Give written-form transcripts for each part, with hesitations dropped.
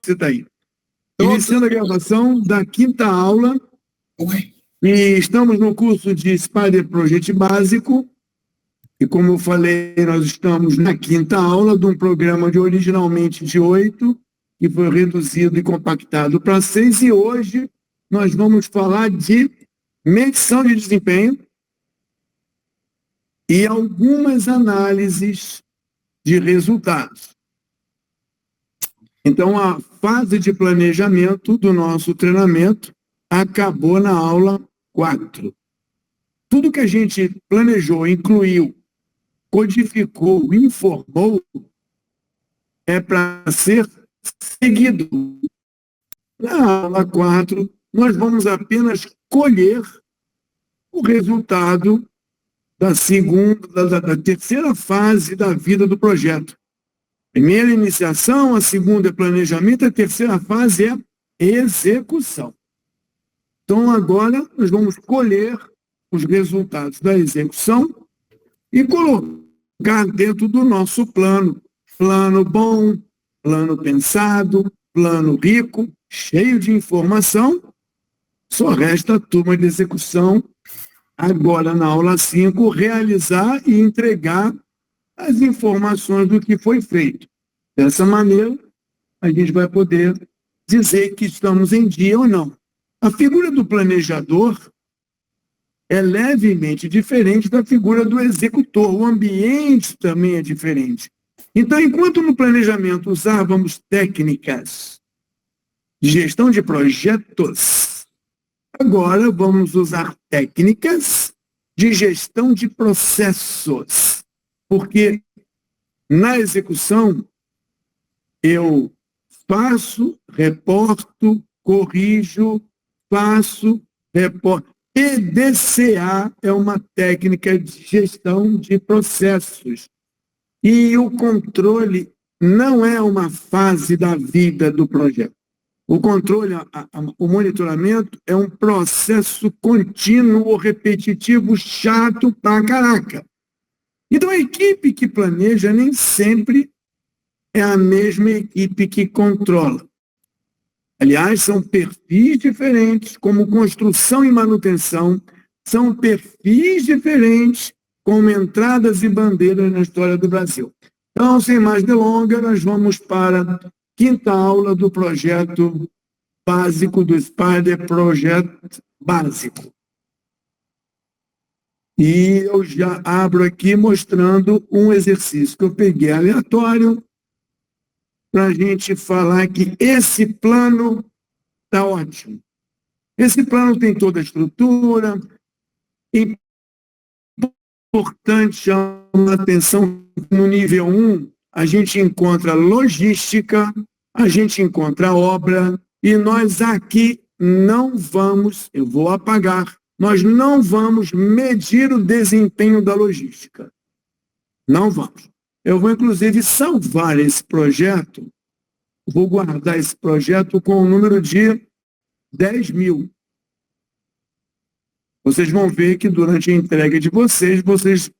Você está aí. Iniciando a gravação da quinta aula. E estamos no curso de Spider Project Básico. E como eu falei, nós estamos na quinta aula de um programa de originalmente de 8, que foi reduzido e compactado para 6. E hoje nós vamos falar de medição de desempenho e algumas análises de resultados. Então, a fase de planejamento do nosso treinamento acabou na aula 4. Tudo que a gente planejou, incluiu, codificou, informou, é para ser seguido. Na aula 4, nós vamos apenas colher o resultado da terceira fase da vida do projeto. Primeira, iniciação, a segunda é planejamento, a terceira fase é execução. Então, agora, nós vamos colher os resultados da execução e colocar dentro do nosso plano. Plano bom, plano pensado, plano rico, cheio de informação. Só resta a turma de execução, agora na aula 5, realizar e entregar as informações do que foi feito. Dessa maneira, a gente vai poder dizer que estamos em dia ou não. A figura do planejador é levemente diferente da figura do executor. O ambiente também é diferente. Então, enquanto no planejamento usávamos técnicas de gestão de projetos, agora vamos usar técnicas de gestão de processos. Porque na execução, eu faço, reporto, corrijo, faço, reporto. PDCA é uma técnica de gestão de processos. E o controle não é uma fase da vida do projeto. O controle, o monitoramento é um processo contínuo, repetitivo, chato pra caraca. Então, a equipe que planeja nem sempre é a mesma equipe que controla. Aliás, são perfis diferentes, como construção e manutenção, são perfis diferentes, como entradas e bandeiras na história do Brasil. Então, sem mais delongas, nós vamos para a quinta aula do projeto básico, do Spider Project Básico. E eu já abro aqui mostrando um exercício que eu peguei aleatório para a gente falar que esse plano está ótimo. Esse plano tem toda a estrutura. Importante chamar a atenção no nível 1, a gente encontra logística, a gente encontra obra, e nós aqui não vamos, eu vou apagar, nós não vamos medir o desempenho da logística. Não vamos. Eu vou, inclusive, salvar esse projeto, vou guardar esse projeto com o número de 10.000. Vocês vão ver que durante a entrega de vocês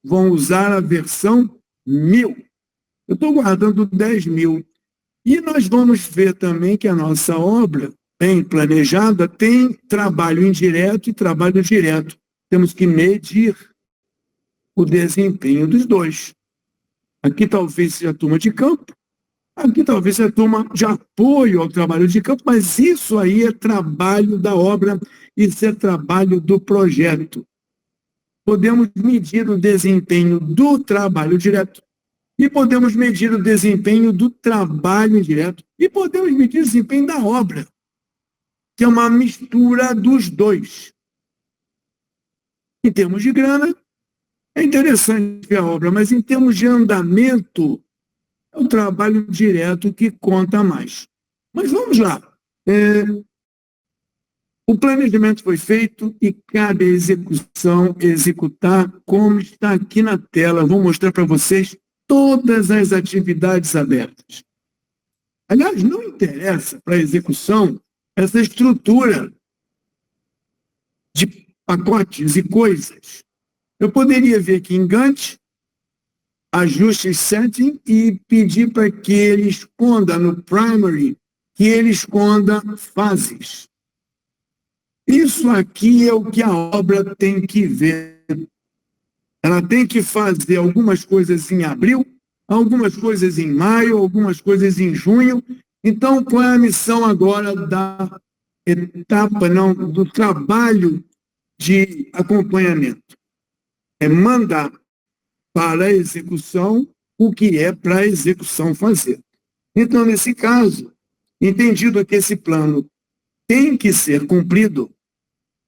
vão usar a versão 1000. Eu estou guardando 10.000. E nós vamos ver também que a nossa obra, bem planejada, tem trabalho indireto e trabalho direto. Temos que medir o desempenho dos dois. Aqui talvez seja a turma de campo, aqui talvez seja a turma de apoio ao trabalho de campo, mas isso aí é trabalho da obra, isso é trabalho do projeto. Podemos medir o desempenho do trabalho direto e podemos medir o desempenho do trabalho indireto e podemos medir o desempenho da obra, que é uma mistura dos dois. Em termos de grana, é interessante ver a obra, mas em termos de andamento, é o trabalho direto que conta mais. Mas vamos lá. O planejamento foi feito e cabe à execução executar como está aqui na tela. Vou mostrar para vocês todas as atividades abertas. Aliás, não interessa para a execução essa estrutura de pacotes e coisas. Eu poderia vir aqui em Gantt, ajuste setting e pedir para que ele esconda no primary, que ele esconda fases. Isso aqui é o que a obra tem que ver. Ela tem que fazer algumas coisas em abril, algumas coisas em maio, algumas coisas em junho. Então, qual é a missão agora da etapa, não, do trabalho de acompanhamento? É mandar para a execução o que é para a execução fazer. Então, nesse caso, entendido que esse plano tem que ser cumprido,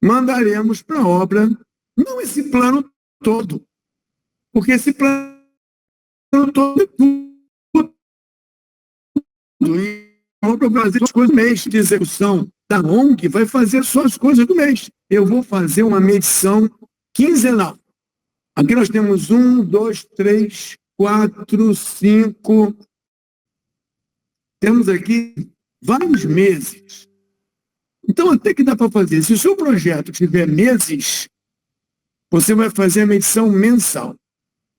mandaremos para a obra, não esse plano todo, porque esse plano todo é tudo. E a obra vai fazer as coisas do mês de execução da ONG, vai fazer só as coisas do mês. Eu vou fazer uma medição quinzenal. Aqui nós temos 1, 2, 3, 4, 5. Temos aqui vários meses. Então, até que dá para fazer. Se o seu projeto tiver meses, você vai fazer a medição mensal.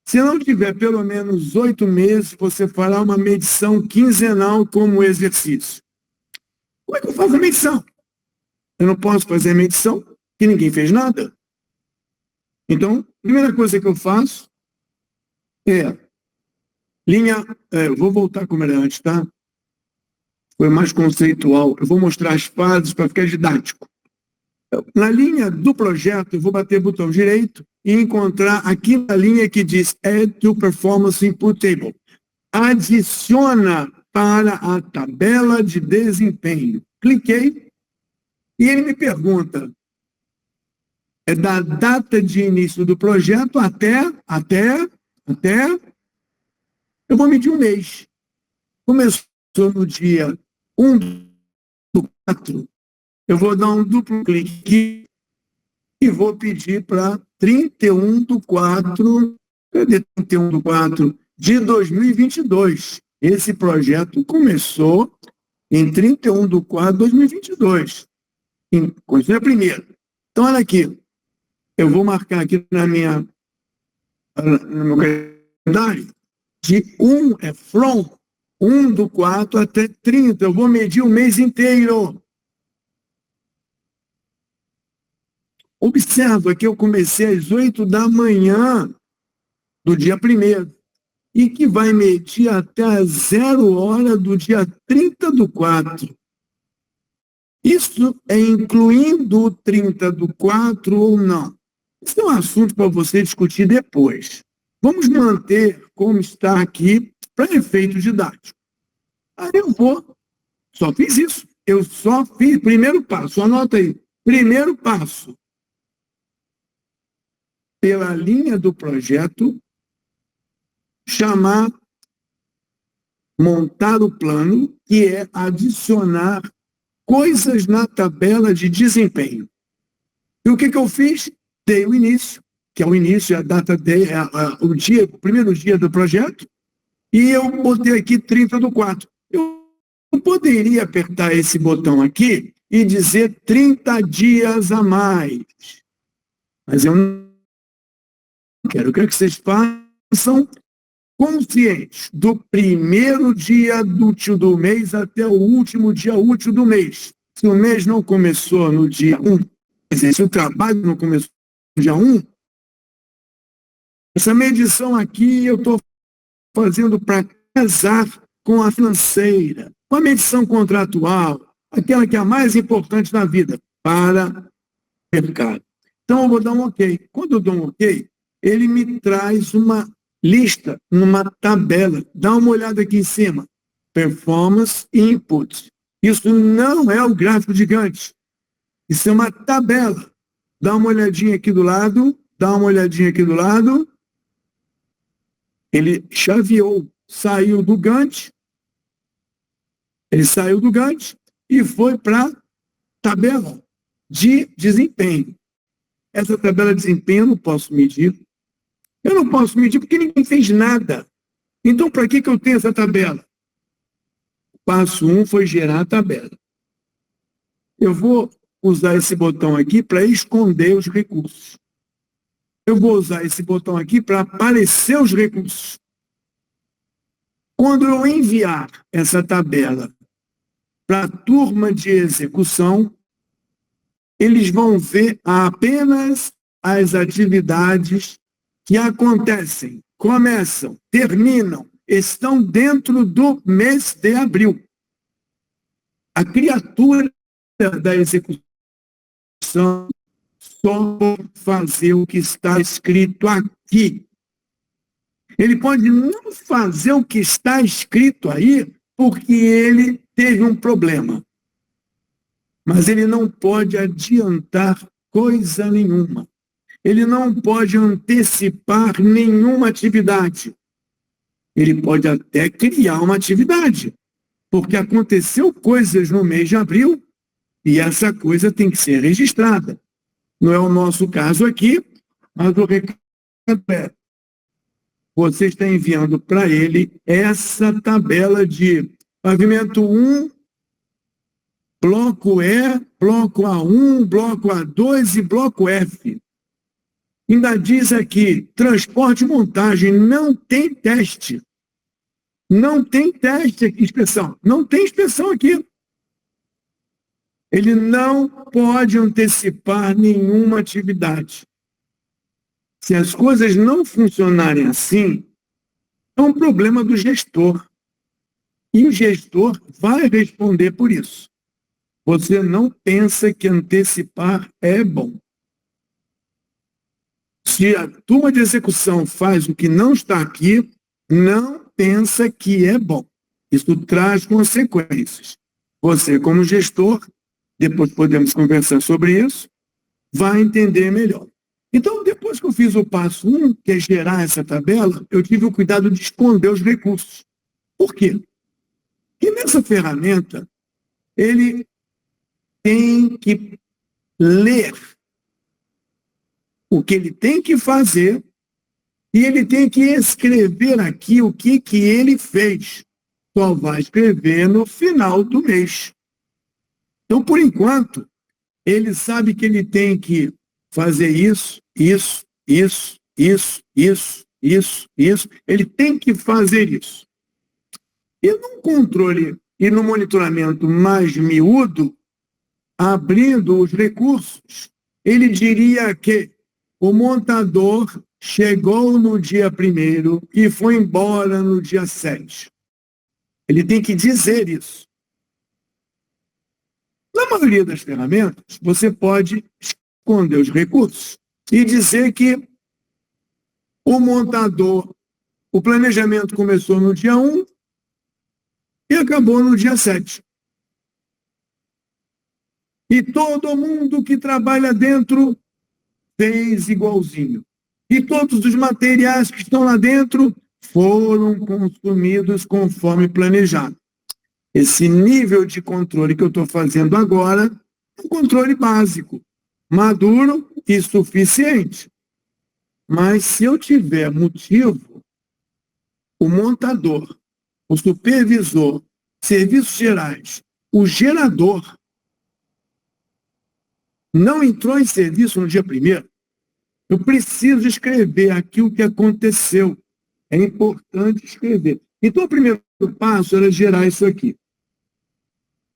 Se não tiver pelo menos 8 meses, você fará uma medição quinzenal como exercício. Como é que eu faço a medição? Eu não posso fazer a medição porque ninguém fez nada. Então, a primeira coisa que eu faço é eu vou voltar como era antes, tá? Foi mais conceitual. Eu vou mostrar as fases para ficar didático. Na linha do projeto, eu vou bater o botão direito e encontrar aqui na linha que diz Add to Performance Input Table. Adiciona para a tabela de desempenho. Cliquei e ele me pergunta, é da data de início do projeto até, eu vou medir um mês. Começou no dia 1/4, eu vou dar um duplo clique e vou pedir para 31/4, cadê 31/4 de 2022? Esse projeto começou em 31/4 de 2022. Continua primeiro. Então, olha aqui. Eu vou marcar aqui no meu calendário, de 1 é from, 1/4 até 30. Eu vou medir o mês inteiro. Observa que eu comecei às 8 da manhã do dia 1º e que vai medir até às 0 hora do dia 30/4. Isso é incluindo o 30/4 ou não? Isso é um assunto para você discutir depois. Vamos manter como está aqui para efeito didático. Aí só fiz isso. Eu só fiz, primeiro passo, anota aí. Primeiro passo, pela linha do projeto, montar o plano, que é adicionar coisas na tabela de desempenho. E o que eu fiz? Dei o início, que é o início, a data, o primeiro dia do projeto, e eu botei aqui 30/4. Eu poderia apertar esse botão aqui e dizer 30 dias a mais. Mas eu não quero. Eu quero que vocês façam conscientes do primeiro dia útil do mês até o último dia útil do mês. Se o mês não começou no dia 1, quer dizer, se o trabalho não começou no dia 1, essa medição aqui eu estou fazendo para casar com a financeira, com a medição contratual, aquela que é a mais importante na vida, para o mercado. Então, eu vou dar um OK. Quando eu dou um OK, ele me traz uma lista, numa tabela. Dá uma olhada aqui em cima. Performance Input. Isso não é o gráfico de Gantt. Isso é uma tabela. Dá uma olhadinha aqui do lado. Dá uma olhadinha aqui do lado. Ele chaveou, saiu do Gantt. Ele saiu do Gantt e foi para a tabela de desempenho. Essa tabela de desempenho eu não posso medir. Eu não posso medir porque ninguém fez nada. Então, para que eu tenho essa tabela? Passo 1 foi gerar a tabela. Eu vou usar esse botão aqui para esconder os recursos. eu vou usar esse botão aqui para aparecer os recursos. Quando eu enviar essa tabela para a turma de execução, eles vão ver apenas as atividades que acontecem, começam, terminam, estão dentro do mês de abril. A criatura da execução só pode fazer o que está escrito aqui. Ele pode não fazer o que está escrito aí porque ele teve um problema. Mas ele não pode adiantar coisa nenhuma. Ele não pode antecipar nenhuma atividade. Ele pode até criar uma atividade, porque aconteceu coisas no mês de abril e essa coisa tem que ser registrada. Não é o nosso caso aqui, mas o recado é: você está enviando para ele essa tabela de pavimento 1, bloco E, bloco A1, bloco A2 e bloco F. Ainda diz aqui, transporte e montagem, não tem teste. Não tem teste aqui, inspeção. Não tem inspeção aqui. Ele não pode antecipar nenhuma atividade. Se as coisas não funcionarem assim, é um problema do gestor. E o gestor vai responder por isso. Você não pensa que antecipar é bom. Se a turma de execução faz o que não está aqui, não pensa que é bom. Isso traz consequências. Você, como gestor, depois podemos conversar sobre isso, vai entender melhor. Então, depois que eu fiz o passo 1, que é gerar essa tabela, eu tive o cuidado de esconder os recursos. Por quê? Porque nessa ferramenta, ele tem que ler o que ele tem que fazer e ele tem que escrever aqui o que ele fez. Só vai escrever no final do mês. Então, por enquanto, ele sabe que ele tem que fazer isso. Ele tem que fazer isso. E num controle e no monitoramento mais miúdo, abrindo os recursos, ele diria que o montador chegou no dia 1º e foi embora no dia 7. Ele tem que dizer isso. Na maioria das ferramentas, você pode esconder os recursos e dizer que o montador, o planejamento começou no dia 1 e acabou no dia 7. E todo mundo que trabalha dentro fez igualzinho. E todos os materiais que estão lá dentro foram consumidos conforme planejado. Esse nível de controle que eu estou fazendo agora é um controle básico, maduro e suficiente. Mas se eu tiver motivo, o montador, o supervisor, serviços gerais, o gerador, não entrou em serviço no dia 1º, eu preciso escrever aqui o que aconteceu. É importante escrever. Então, o primeiro passo era gerar isso aqui.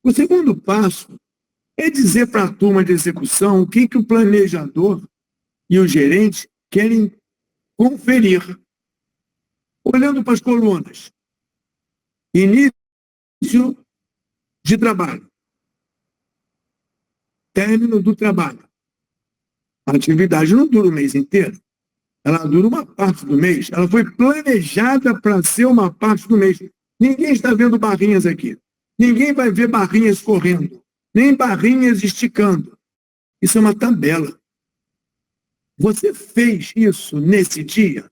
O segundo passo é dizer para a turma de execução o que o planejador e o gerente querem conferir. Olhando para as colunas. Início de trabalho. Término do trabalho. A atividade não dura o mês inteiro. Ela dura uma parte do mês. Ela foi planejada para ser uma parte do mês. Ninguém está vendo barrinhas aqui. Ninguém vai ver barrinhas correndo. Nem barrinhas esticando. Isso é uma tabela. Você fez isso nesse dia?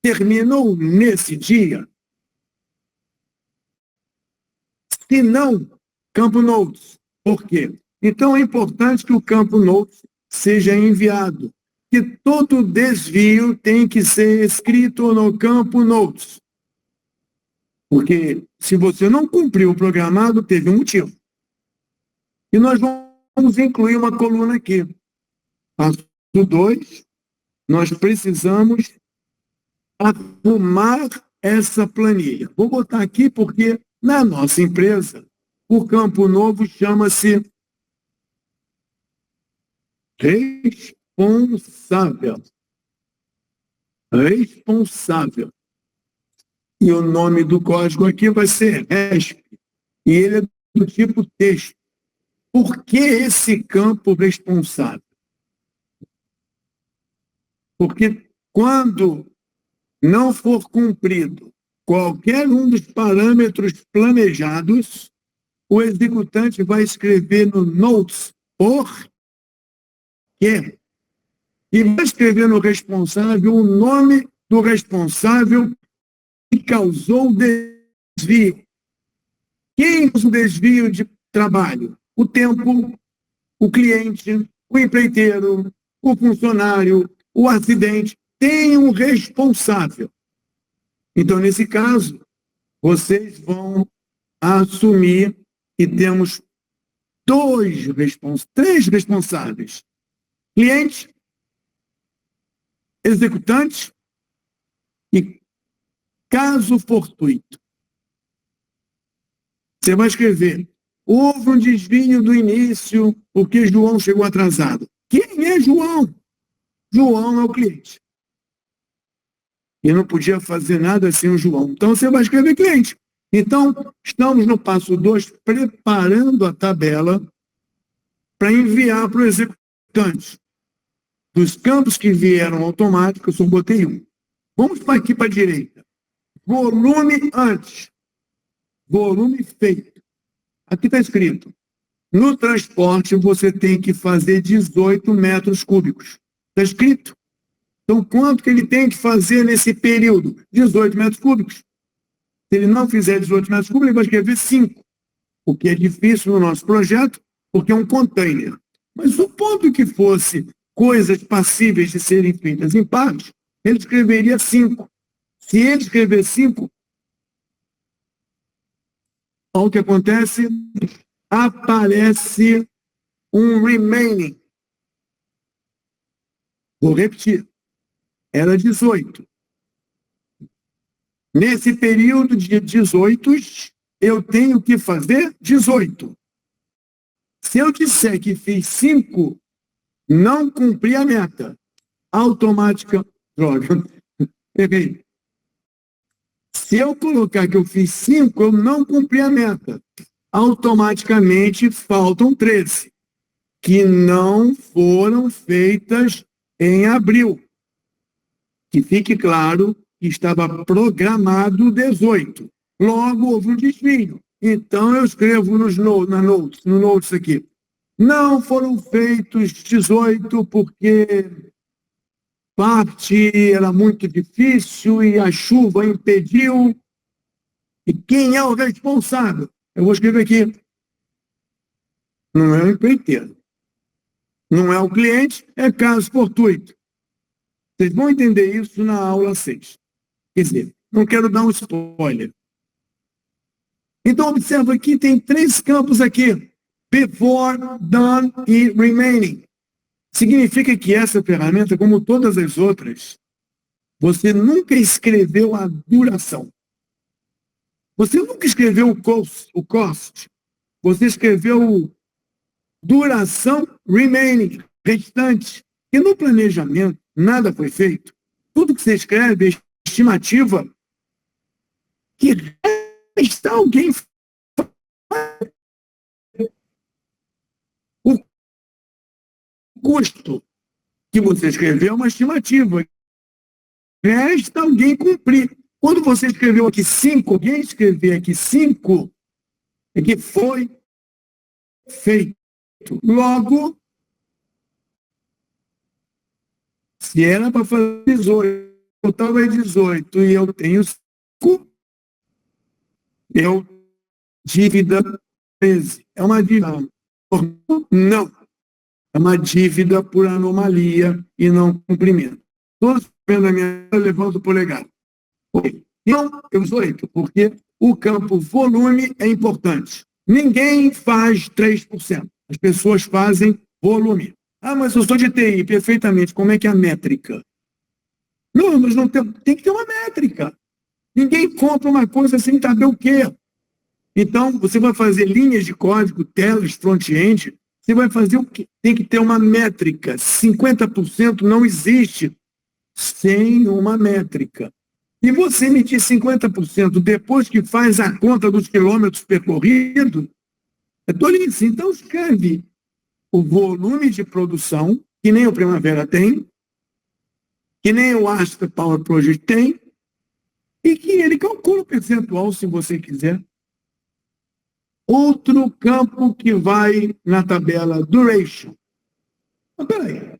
Terminou nesse dia? Se não, campo notes. Por quê? Então é importante que o campo notes seja enviado. Que todo desvio tem que ser escrito no campo notes. Porque se você não cumpriu o programado, teve um motivo. E nós vamos incluir uma coluna aqui. Passo 2, nós precisamos arrumar essa planilha. Vou botar aqui porque na nossa empresa o campo novo chama-se responsável. Responsável. E o nome do código aqui vai ser RESP. E ele é do tipo texto. Por que esse campo responsável? Porque quando não for cumprido qualquer um dos parâmetros planejados, o executante vai escrever no notes por quê? E vai escrever no responsável o nome do responsável que causou o desvio. Quem fez o desvio de trabalho? O tempo, o cliente, o empreiteiro, o funcionário, o acidente. Tem um responsável. Então, nesse caso, vocês vão assumir que temos três responsáveis. Cliente, executante e caso fortuito. Você vai escrever, houve um desvio do início porque João chegou atrasado. Quem é João? João é o cliente. E não podia fazer nada sem o João. Então, você vai escrever cliente. Então, estamos no passo 2, preparando a tabela para enviar para o executante. Dos campos que vieram automáticos, eu só botei um. Vamos aqui para a direita. Volume antes. Volume feito. Aqui está escrito. No transporte, você tem que fazer 18 metros cúbicos. Está escrito. Então, quanto que ele tem que fazer nesse período? 18 metros cúbicos. Se ele não fizer 18 metros cúbicos, ele vai escrever 5. O que é difícil no nosso projeto, porque é um container. Mas supondo que fosse coisas passíveis de serem feitas em partes, ele escreveria 5. Se ele escrever 5, olha o que acontece, aparece um remaining. Vou repetir. Era 18. Nesse período de 18, eu tenho que fazer 18. Se eu disser que fiz 5, não cumpri a meta. Automática, droga. Errei. Se eu colocar que eu fiz 5, eu não cumpri a meta. Automaticamente faltam 13, que não foram feitas em abril. Que fique claro que estava programado 18. Logo, houve um desvio. Então, eu escrevo no notes aqui. Não foram feitos 18 porque parte era muito difícil e a chuva impediu. E quem é o responsável? Eu vou escrever aqui. Não é o empreiteiro. Não é o cliente, é caso fortuito. Vocês vão entender isso na aula 6. Quer dizer, não quero dar um spoiler. Então, observa aqui, tem 3 campos aqui. Before, done e remaining. Significa que essa ferramenta, como todas as outras, você nunca escreveu a duração. Você nunca escreveu o cost. Você escreveu duração remaining, restante. E no planejamento, nada foi feito. Tudo que você escreve é estimativa que resta alguém. O custo que você escreveu é uma estimativa. Resta alguém cumprir. Quando você escreveu aqui 5, alguém escrever aqui 5, é que foi feito. Logo, se era para fazer 18, eu estava em 18 e eu tenho 5, eu dívida 13. É uma dívida. Não. É uma dívida por anomalia e não cumprimento. Todos vendo a minha, levanta o polegar. Não, eu 18, porque o campo volume é importante. Ninguém faz 3%. As pessoas fazem volume. Ah, mas eu sou de TI, perfeitamente. Como é que é a métrica? Não, mas não tem que ter uma métrica. Ninguém compra uma coisa sem saber o quê. Então, você vai fazer linhas de código, telas, front-end, você vai fazer o quê? Tem que ter uma métrica. 50% não existe sem uma métrica. E você medir 50% depois que faz a conta dos quilômetros percorridos, é tolice. Então, escreve o volume de produção, que nem o Primavera tem, que nem o Astra Power Project tem, e que ele calcula o percentual, se você quiser. Outro campo que vai na tabela duration. Mas peraí,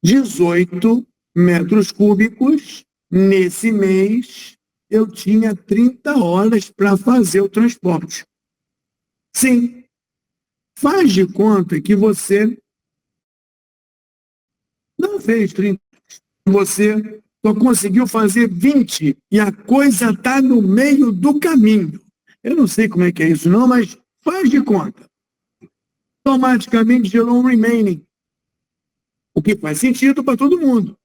18 metros cúbicos, nesse mês, eu tinha 30 horas para fazer o transporte. Sim, faz de conta que você não fez 30, você só conseguiu fazer 20 e a coisa está no meio do caminho. Eu não sei como é que é isso não, mas faz de conta. Automaticamente gerou um remaining, o que faz sentido para todo mundo.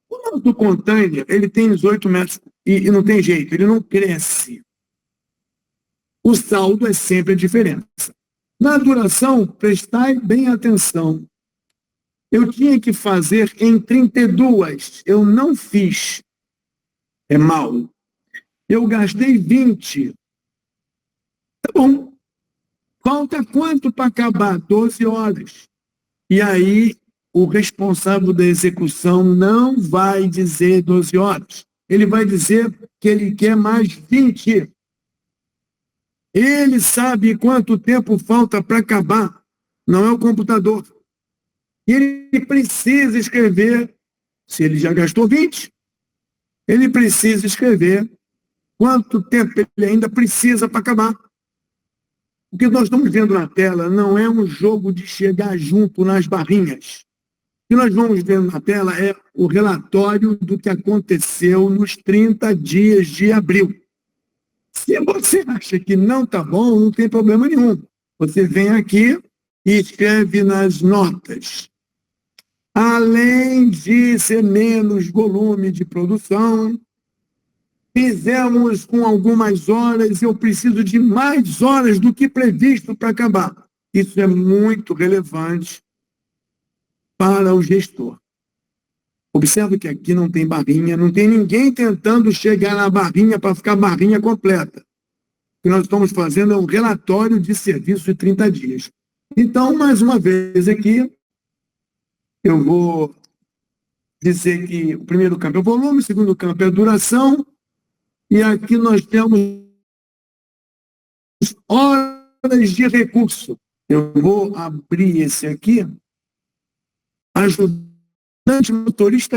O nosso container, ele tem 18 metros e não tem jeito, ele não cresce. O saldo é sempre a diferença. Na duração, prestai bem atenção. Eu tinha que fazer em 32, eu não fiz. É mal. Eu gastei 20. Tá bom. Falta quanto para acabar? 12 horas. E aí, o responsável da execução não vai dizer 12 horas. Ele vai dizer que ele quer mais 20. Ele sabe quanto tempo falta para acabar. Não é o computador. E ele precisa escrever, se ele já gastou 20, ele precisa escrever quanto tempo ele ainda precisa para acabar. O que nós estamos vendo na tela não é um jogo de chegar junto nas barrinhas. O que nós vamos vendo na tela é o relatório do que aconteceu nos 30 dias de abril. Se você acha que não está bom, não tem problema nenhum. Você vem aqui e escreve nas notas. Além de ser menos volume de produção, fizemos com algumas horas, eu preciso de mais horas do que previsto para acabar. Isso é muito relevante para o gestor. Observe que aqui não tem barrinha, não tem ninguém tentando chegar na barrinha para ficar barrinha completa. O que nós estamos fazendo é um relatório de serviço de 30 dias. Então, mais uma vez aqui, eu vou dizer que o primeiro campo é o volume, o segundo campo é a duração, e aqui nós temos horas de recurso. Eu vou abrir esse aqui. Ajudante motorista.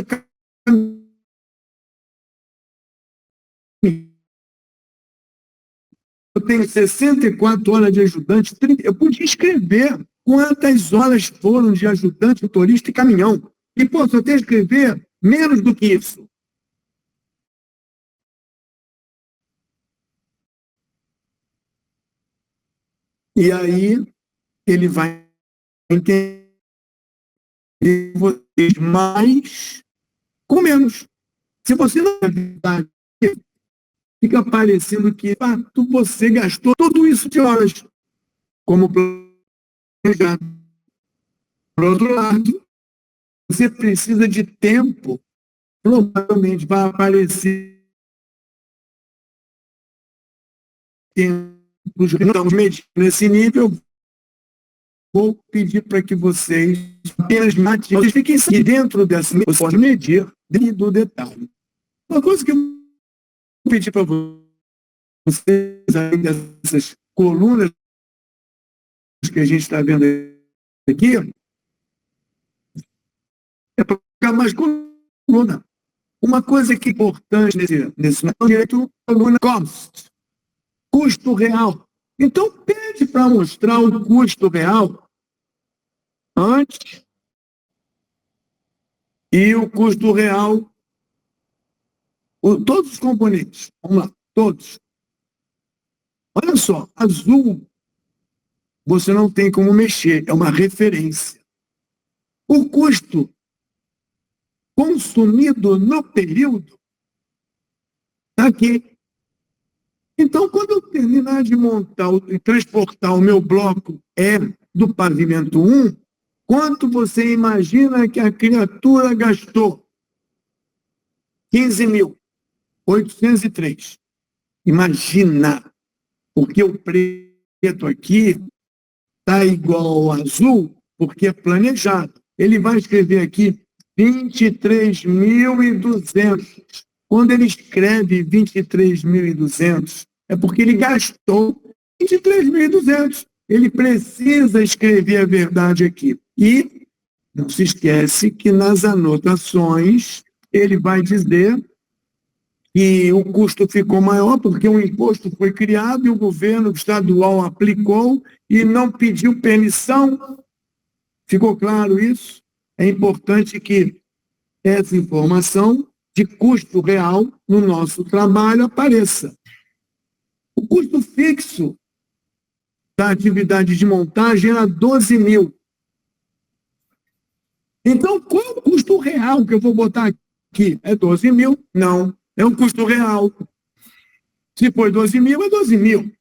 Eu tenho 64 horas de ajudante, 30, eu podia escrever quantas horas foram de ajudante, motorista e caminhão. E posso até escrever menos do que isso. E aí ele vai entender vocês mais com menos. Se você não é verdade, fica parecendo que você gastou tudo isso de horas como planejado. Por outro lado, você precisa de tempo, provavelmente vai aparecer tempos que estamos medindo nesse nível. Vou pedir para que vocês apenas matem, vocês fiquem aqui dentro dessa, você pode medir dentro do detalhe. Uma coisa que eu vou pedir para vocês, além dessas colunas que a gente está vendo aqui, é para ficar mais coluna. Uma coisa que é importante nesse direito, coluna cost, custo real. Então, pede para mostrar o custo real antes e o custo real, todos os componentes. Vamos lá, todos. Olha só, azul, você não tem como mexer, é uma referência. O custo consumido no período, está aqui. Então, quando eu terminar de montar e transportar o meu bloco do pavimento 1, quanto você imagina que a criatura gastou? 15.803. Imagina, porque o preto aqui está igual ao azul, porque é planejado. Ele vai escrever aqui 23.200. Quando ele escreve 23.200, é porque ele gastou 23.200. Ele precisa escrever a verdade aqui. E não se esquece que nas anotações ele vai dizer que o custo ficou maior porque o imposto foi criado e o governo estadual aplicou e não pediu permissão. Ficou claro isso? É importante que essa informação de custo real no nosso trabalho apareça. O custo fixo da atividade de montagem era 12 mil. Então, qual é o custo real que eu vou botar aqui? É 12 mil? Não, é um custo real. Se for 12 mil, é 12 mil.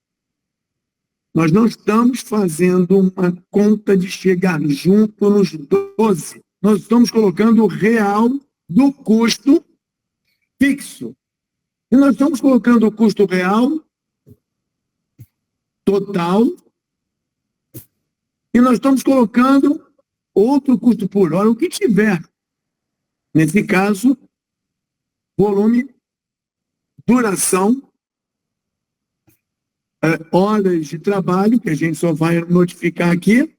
Nós não estamos fazendo uma conta de chegar junto nos 12. Nós estamos colocando o real do custo fixo. E nós estamos colocando o custo real total e nós estamos colocando outro custo por hora, o que tiver. Nesse caso, volume, duração, horas de trabalho, que a gente só vai notificar aqui.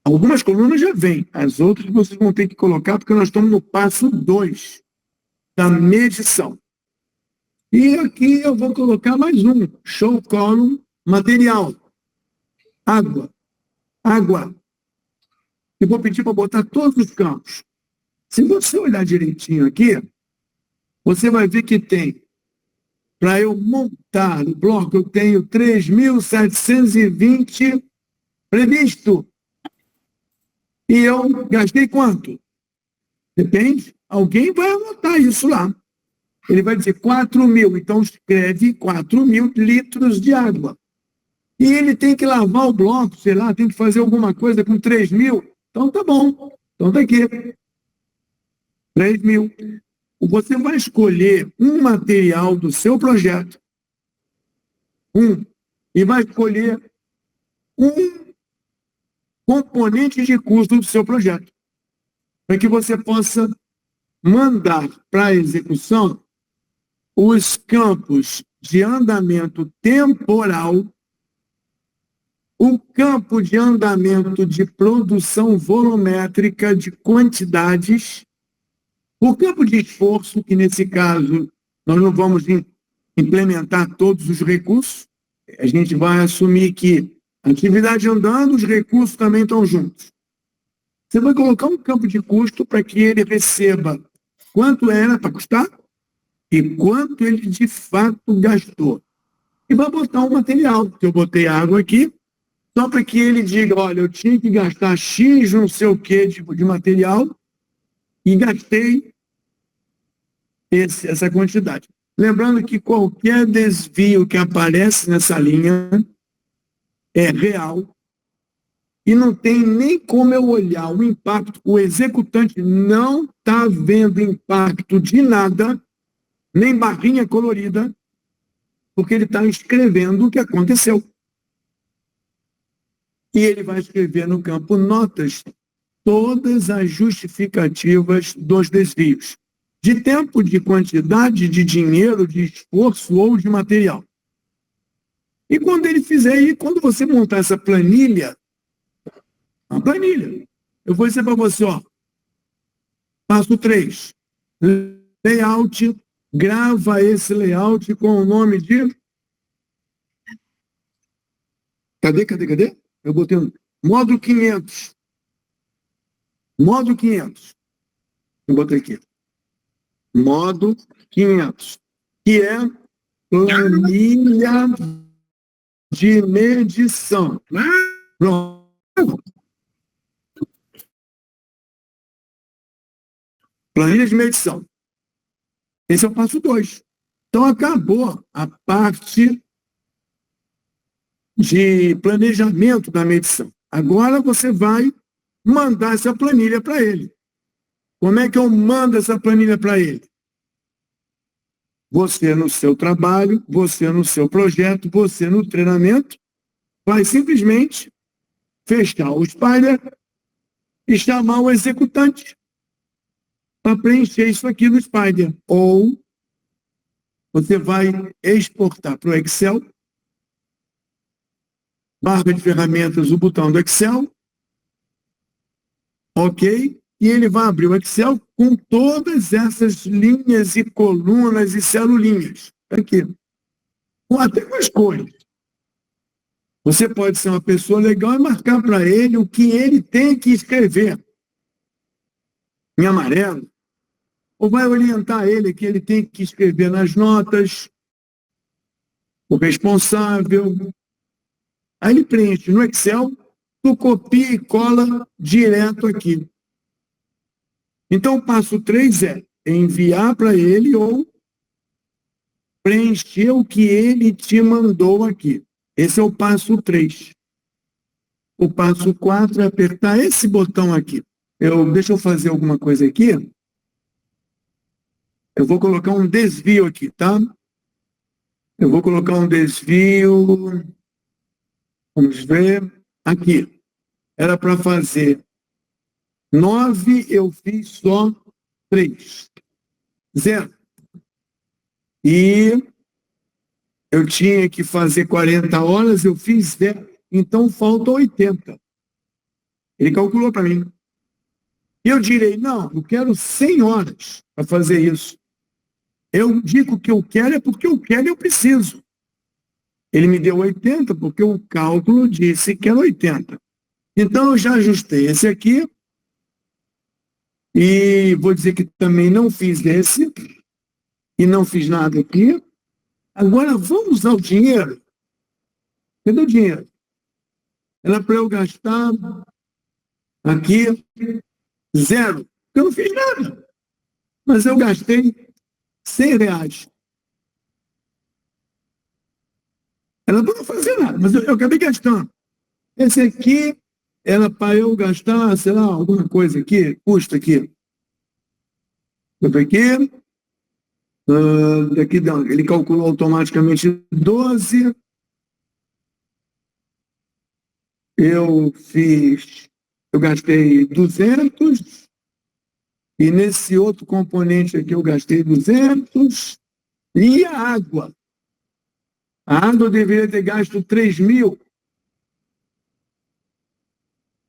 Algumas colunas já vêm, as outras vocês vão ter que colocar, porque nós estamos no passo 2 da medição. E aqui eu vou colocar mais um, show column, material, água. E vou pedir para botar todos os campos. Se você olhar direitinho aqui, você vai ver que tem, para eu montar o bloco, eu tenho 3.720 previsto. E eu gastei quanto? Depende. Alguém vai anotar isso lá. Ele vai dizer 4.000. Então, escreve 4.000 litros de água. E ele tem que lavar o bloco, sei lá, tem que fazer alguma coisa com 3.000. Então, tá bom. Então, tá aqui. 3.000. Você vai escolher um material do seu projeto, e vai escolher um componente de custo do seu projeto, para que você possa mandar para a execução os campos de andamento temporal, o campo de andamento de produção volumétrica de quantidades, o campo de esforço, que nesse caso nós não vamos implementar todos os recursos, a gente vai assumir que a atividade andando, os recursos também estão juntos. Você vai colocar um campo de custo para que ele receba quanto era para custar e quanto ele de fato gastou. E vai botar um material, que eu botei água aqui, só para que ele diga, olha, eu tinha que gastar X não sei o que de material e gastei essa quantidade. Lembrando que qualquer desvio que aparece nessa linha é real e não tem nem como eu olhar o impacto. O executante não está vendo impacto de nada, nem barrinha colorida, porque ele está escrevendo o que aconteceu. E ele vai escrever no campo notas todas as justificativas dos desvios, de tempo, de quantidade, de dinheiro, de esforço ou de material. E quando ele fizer, e quando você montar essa planilha, uma planilha, eu vou dizer para você, ó, passo 3, layout, grava esse layout com o nome de... Cadê? Eu botei um módulo 500. Módulo 500. Eu botei aqui. Módulo 500, que é planilha de medição. Pronto. Planilha de medição. Esse é o passo 2. Então, acabou a parte de planejamento da medição. Agora você vai mandar essa planilha para ele. Como é que eu mando essa planilha para ele? Você no seu trabalho, você no seu projeto, você no treinamento, vai simplesmente fechar o Spider e chamar o executante para preencher isso aqui no Spider. Ou você vai exportar para o Excel, barra de ferramentas, o botão do Excel, ok? E ele vai abrir o Excel com todas essas linhas e colunas e celulinhas. Aqui. Ou até com as cores. Você pode ser uma pessoa legal e marcar para ele o que ele tem que escrever em amarelo. Ou vai orientar ele que ele tem que escrever nas notas, o responsável. Aí ele preenche no Excel, tu copia e cola direto aqui. Então, o passo 3 é enviar para ele ou preencher o que ele te mandou aqui. Esse é o passo 3. O passo 4 é apertar esse botão aqui. Deixa eu fazer alguma coisa aqui. Eu vou colocar um desvio aqui, tá? Eu vou colocar um desvio. Vamos ver. Aqui. Era para fazer 9, eu fiz só 3. 0. E eu tinha que fazer 40 horas, eu fiz 0. Então falta 80. Ele calculou para mim. E eu direi, não, eu quero 100 horas para fazer isso. Eu digo que eu quero é porque eu quero e eu preciso. Ele me deu 80 porque o cálculo disse que era 80. Então eu já ajustei esse aqui. E vou dizer que também não fiz esse. E não fiz nada aqui. Agora vamos usar o dinheiro. Cadê o dinheiro? Era para eu gastar aqui 0. Eu não fiz nada. Mas eu gastei 100 reais. Era para não fazer nada, mas eu acabei gastando. Esse aqui era para eu gastar, sei lá, alguma coisa aqui, custa aqui. Aqui. Daqui ele calculou automaticamente 12. Eu gastei 200. E nesse outro componente aqui eu gastei 200. E a água? A água eu deveria ter gasto 3.000.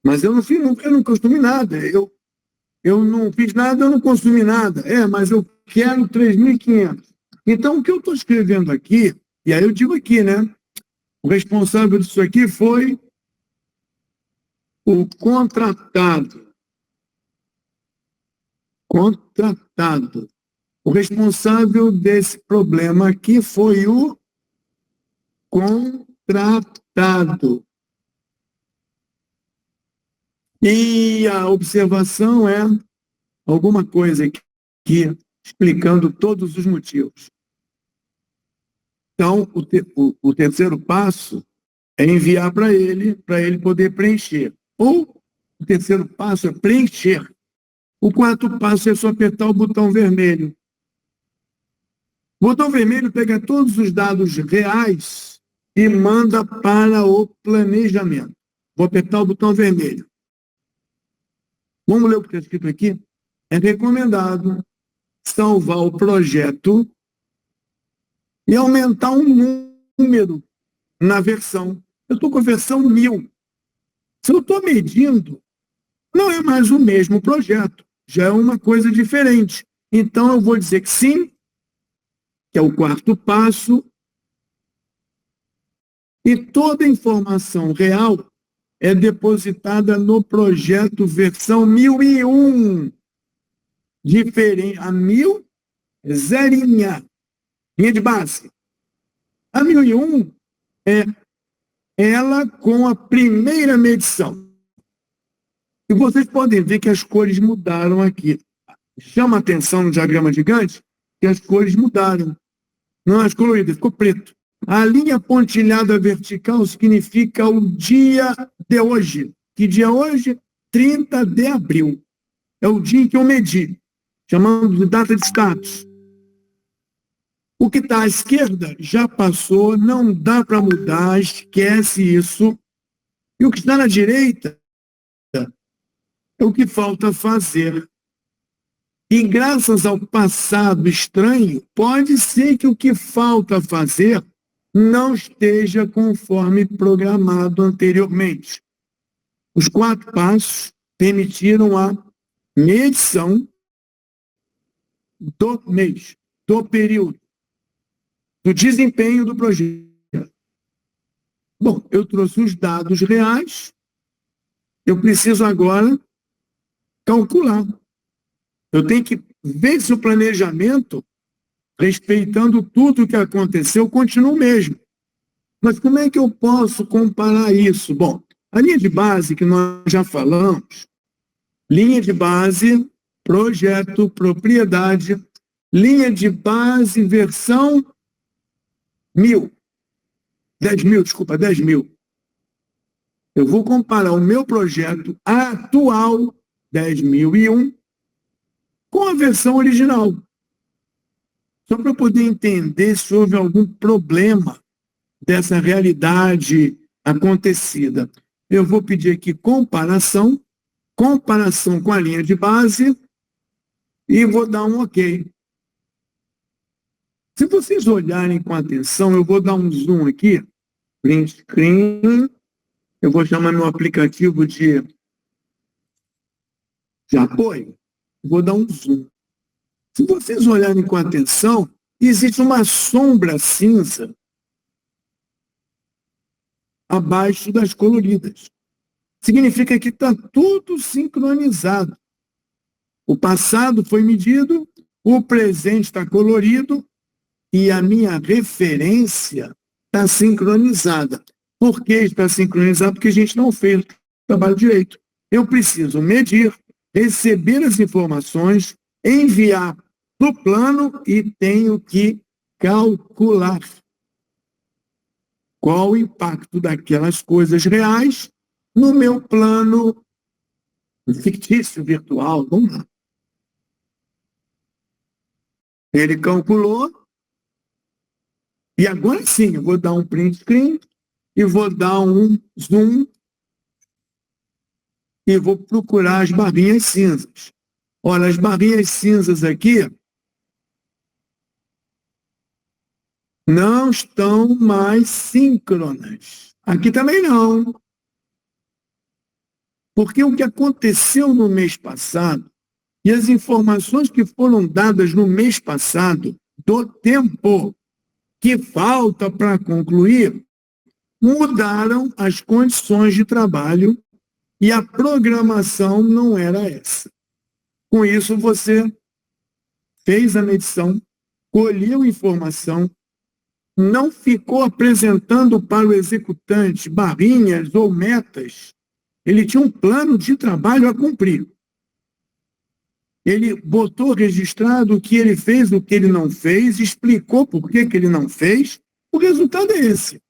Mas eu não consumi nada. Eu não fiz nada, eu não consumi nada. Mas eu quero 3.500. Então, o que eu estou escrevendo aqui, e aí eu digo aqui, né? O responsável disso aqui foi o contratado. Contratado. O responsável desse problema aqui foi o contratado. E a observação é alguma coisa aqui explicando todos os motivos. Então, o terceiro passo é enviar para ele poder preencher. Ou o terceiro passo é preencher. O quarto passo é só apertar o botão vermelho. O botão vermelho pega todos os dados reais e manda para o planejamento. Vou apertar o botão vermelho. Vamos ler o que está escrito aqui? É recomendado salvar o projeto e aumentar um número na versão. Eu estou com a versão 1000. Se eu estou medindo, não é mais o mesmo projeto. Já é uma coisa diferente. Então, eu vou dizer que sim, que é o quarto passo. E toda informação real é depositada no projeto versão 1001. Diferente. A 1000, zerinha. Linha de base. A 1001 é ela com a primeira medição. E vocês podem ver que as cores mudaram aqui. chama a atenção no diagrama gigante que as cores mudaram. Não as coloridas, ficou preto. A linha pontilhada vertical significa o dia de hoje. Que dia é hoje? 30 de abril. É o dia em que eu medi, chamando de data de status. O que está à esquerda já passou, não dá para mudar, esquece isso. E o que está na direita é o que falta fazer. E graças ao passado estranho, pode ser que o que falta fazer não esteja conforme programado anteriormente. Os 4 passos permitiram a medição do mês, do período, do desempenho do projeto. Bom, eu trouxe os dados reais, eu preciso agora calcular. Eu tenho que ver se o planejamento, respeitando tudo o que aconteceu, continua o mesmo. Mas como é que eu posso comparar isso? Bom, a linha de base que nós já falamos, linha de base, projeto, propriedade, linha de base, versão 10 mil. Eu vou comparar o meu projeto atual, 10.001, com a versão original. Só para eu poder entender se houve algum problema dessa realidade acontecida. Eu vou pedir aqui comparação com a linha de base e vou dar um OK. Se vocês olharem com atenção, eu vou dar um zoom aqui, print screen, eu vou chamar meu aplicativo de apoio, vou dar um zoom. Se vocês olharem com atenção, existe uma sombra cinza abaixo das coloridas. Significa que está tudo sincronizado. O passado foi medido, o presente está colorido e a minha referência está sincronizada. Por que está sincronizada? Porque a gente não fez o trabalho direito. Eu preciso medir, receber as informações, enviar para o plano e tenho que calcular qual o impacto daquelas coisas reais no meu plano fictício, virtual. Vamos lá. Ele calculou e agora sim, eu vou dar um print screen e vou dar um zoom e vou procurar as barrinhas cinzas. Olha, as barrinhas cinzas aqui não estão mais síncronas. Aqui também não. Porque o que aconteceu no mês passado e as informações que foram dadas no mês passado, do tempo que falta para concluir, mudaram as condições de trabalho e a programação não era essa. Com isso, você fez a medição, colheu informação, não ficou apresentando para o executante barrinhas ou metas. Ele tinha um plano de trabalho a cumprir. Ele botou registrado o que ele fez, o que ele não fez, explicou por que ele não fez. O resultado é esse.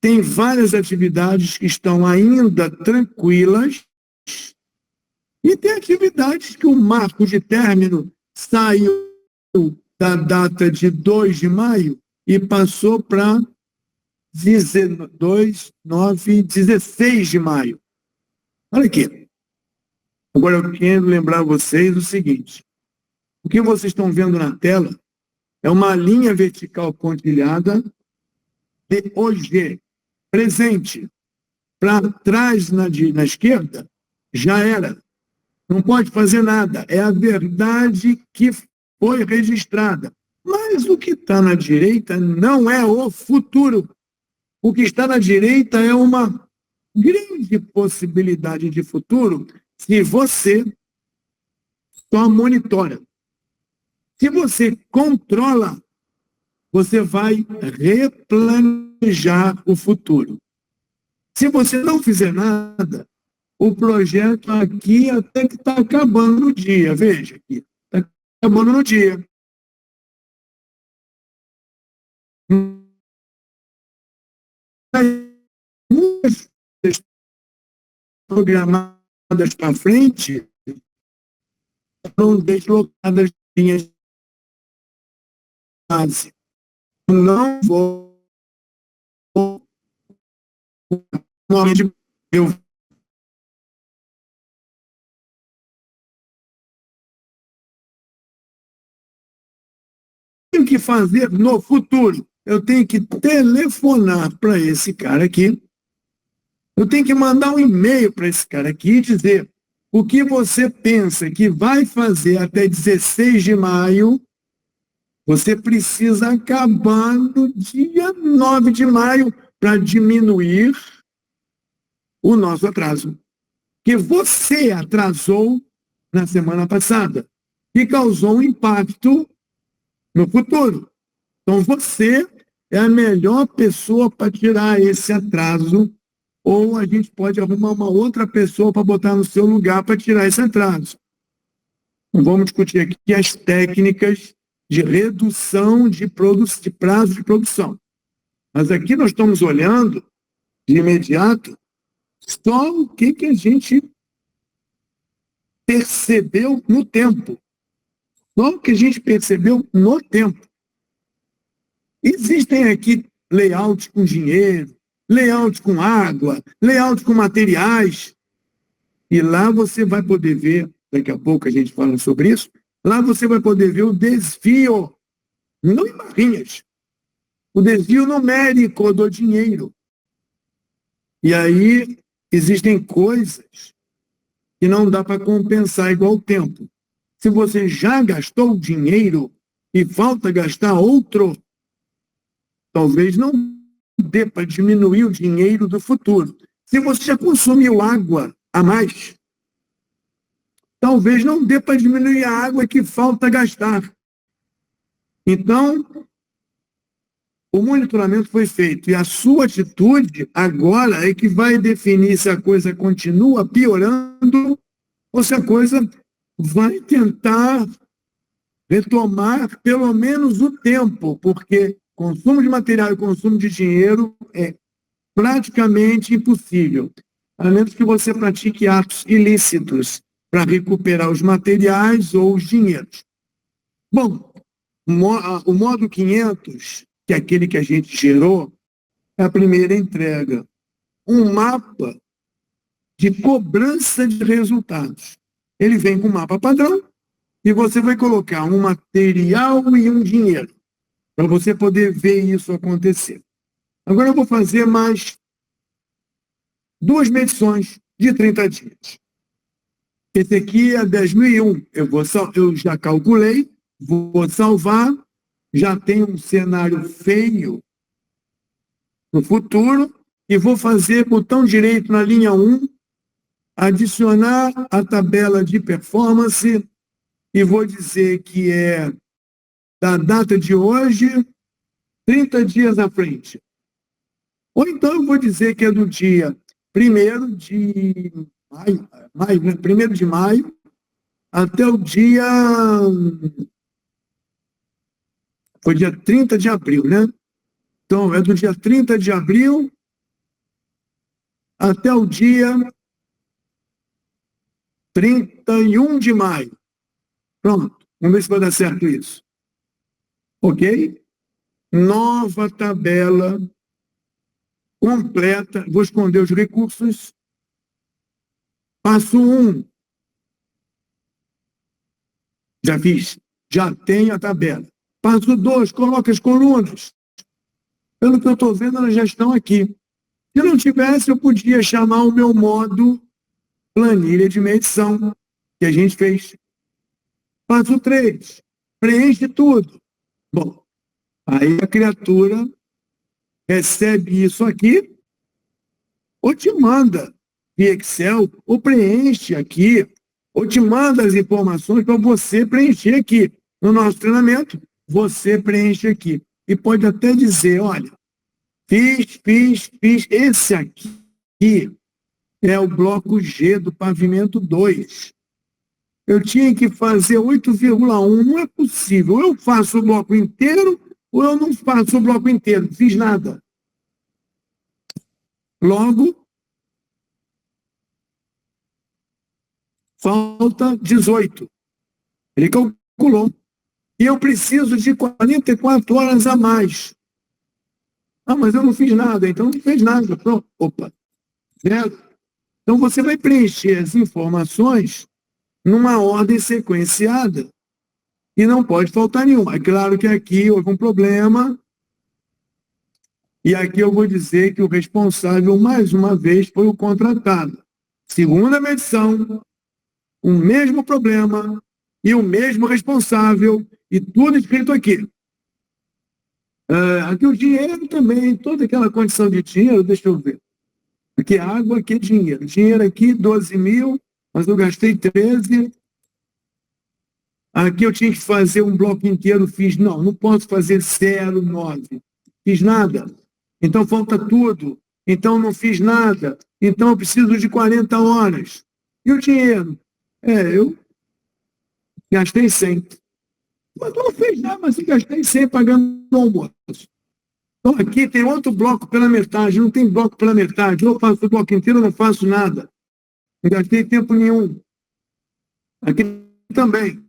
Tem várias atividades que estão ainda tranquilas e tem atividades que o marco de término saiu da data de 2 de maio e passou para 16 de maio. Olha aqui. Agora eu quero lembrar vocês o seguinte. O que vocês estão vendo na tela é uma linha vertical pontilhada de hoje, presente. Para trás, na esquerda, já era. Não pode fazer nada. É a verdade que foi registrada. Mas o que está na direita não é o futuro. O que está na direita é uma grande possibilidade de futuro se você só monitora. Se você controla, você vai replanejar o futuro. Se você não fizer nada, o projeto aqui até que está acabando no dia. Veja aqui. acabando no dia. Muitas programadas para frente foram deslocadas de linhas de base. Não vou. Eu tenho que fazer no futuro. Eu tenho que telefonar para esse cara aqui. Eu tenho que mandar um e-mail para esse cara aqui e dizer o que você pensa que vai fazer até 16 de maio. Você precisa acabar no dia 9 de maio para diminuir o nosso atraso. Que você atrasou na semana passada e causou um impacto no futuro. Então, você é a melhor pessoa para tirar esse atraso, ou a gente pode arrumar uma outra pessoa para botar no seu lugar para tirar esse atraso. Então, vamos discutir aqui as técnicas de redução de prazo de produção. Mas aqui nós estamos olhando, de imediato, só o que a gente percebeu no tempo. Só o que a gente percebeu no tempo. Existem aqui layout com dinheiro, layout com água, layout com materiais. E lá você vai poder ver, daqui a pouco a gente fala sobre isso, lá você vai poder ver o desvio, não em barrinhas, o desvio numérico do dinheiro. E aí existem coisas que não dá para compensar igual o tempo. Se você já gastou dinheiro e falta gastar outro, talvez não dê para diminuir o dinheiro do futuro. Se você já consumiu água a mais, talvez não dê para diminuir a água que falta gastar. Então, o monitoramento foi feito e a sua atitude agora é que vai definir se a coisa continua piorando ou se a coisa vai tentar retomar pelo menos o tempo, porque consumo de material e consumo de dinheiro é praticamente impossível, a menos que você pratique atos ilícitos para recuperar os materiais ou os dinheiros. Bom, o modo 500, que é aquele que a gente gerou, é a primeira entrega. Um mapa de cobrança de resultados. Ele vem com um mapa padrão e você vai colocar um material e um dinheiro para você poder ver isso acontecer. Agora eu vou fazer mais 2 medições de 30 dias. Esse aqui é 10.001. Eu já calculei, vou salvar, já tenho um cenário feio no futuro e vou fazer botão direito na linha 1, adicionar a tabela de performance e vou dizer que é da data de hoje, 30 dias à frente. Ou então eu vou dizer que é do dia 1º de maio, né? 1º de maio até o dia... Foi dia 30 de abril, né? Então, é do dia 30 de abril até o dia 31 de maio. Pronto, vamos ver se vai dar certo isso. Ok? Nova tabela completa. Vou esconder os recursos. Passo 1. Já fiz. Já tenho a tabela. Passo 2. Coloca as colunas. Pelo que eu estou vendo, elas já estão aqui. Se não tivesse, eu podia chamar o meu modo planilha de medição, que a gente fez. Passo 3. Preenche tudo. Bom, aí a criatura recebe isso aqui, ou te manda via Excel, ou preenche aqui, ou te manda as informações para você preencher aqui. No nosso treinamento, você preenche aqui. E pode até dizer, olha, fiz. Esse aqui é o bloco G do pavimento 2. eu tinha que fazer 8,1. Não é possível. Ou eu faço o bloco inteiro, ou eu não faço o bloco inteiro. Não fiz nada. Logo, falta 18. Ele calculou. E eu preciso de 44 horas a mais. Ah, mas eu não fiz nada. Então não fez nada. Pronto. Opa. Certo? Então você vai preencher as informações numa ordem sequenciada e não pode faltar nenhuma. É claro que aqui houve um problema e aqui eu vou dizer que o responsável, mais uma vez, foi o contratado. Segunda medição, o mesmo problema e o mesmo responsável e tudo escrito aqui. Aqui o dinheiro também, toda aquela condição de dinheiro, deixa eu ver. Aqui água, aqui dinheiro. Dinheiro aqui, 12 mil, mas eu gastei 13. Aqui eu tinha que fazer um bloco inteiro, fiz, não posso fazer 0,9. Fiz nada. Então falta tudo. Então não fiz nada. Então eu preciso de 40 horas. E o dinheiro? Eu gastei 100. Mas tu não fez nada, mas eu gastei 100 pagando o almoço. Então aqui tem outro bloco pela metade, não tem bloco pela metade. Eu faço o bloco inteiro, eu não faço nada. Não gastei tempo nenhum. Aqui também.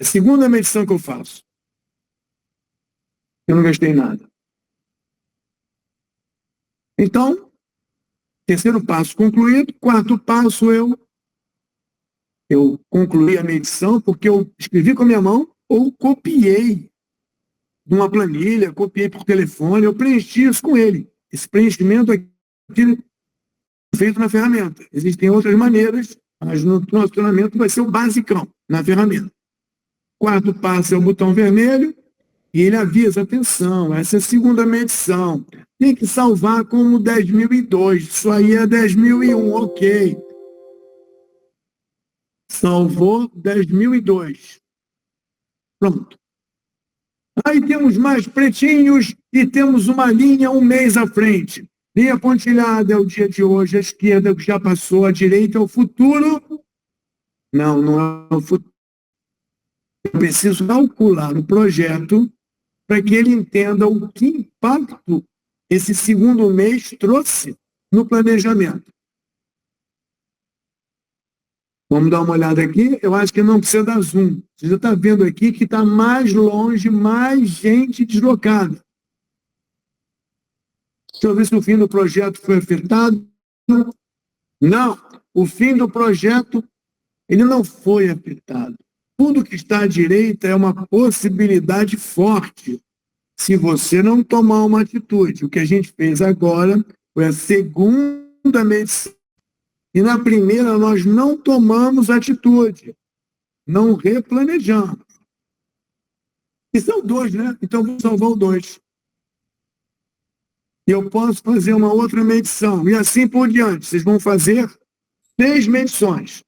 É a segunda medição que eu faço. Eu não gastei nada. Então, terceiro passo concluído. Quarto passo, eu concluí a medição porque eu escrevi com a minha mão ou copiei de uma planilha, copiei por telefone, eu preenchi isso com ele. Esse preenchimento aqui é feito na ferramenta. Existem outras maneiras, mas no nosso treinamento vai ser o basicão na ferramenta. Quarto passo é o botão vermelho e ele avisa, atenção, essa é a segunda medição. Tem que salvar como 10.002. Isso aí é 10.001, ok. Salvou 10.002. Pronto. Aí temos mais pretinhos e temos uma linha um mês à frente. Linha pontilhada é o dia de hoje, a esquerda já passou, a direita é o futuro. Não é o futuro. Eu preciso calcular o projeto para que ele entenda o que impacto esse segundo mês trouxe no planejamento. Vamos dar uma olhada aqui. Eu acho que não precisa dar zoom. Você já está vendo aqui que está mais longe, mais gente deslocada. Deixa eu ver se o fim do projeto foi afetado. Não, o fim do projeto ele não foi afetado. Tudo que está à direita é uma possibilidade forte se você não tomar uma atitude. O que a gente fez agora foi a segunda medição. E na primeira nós não tomamos atitude, não replanejamos. E são 2, né? Então vou salvar o 2. Eu posso fazer uma outra medição, e assim por diante. Vocês vão fazer 6 medições.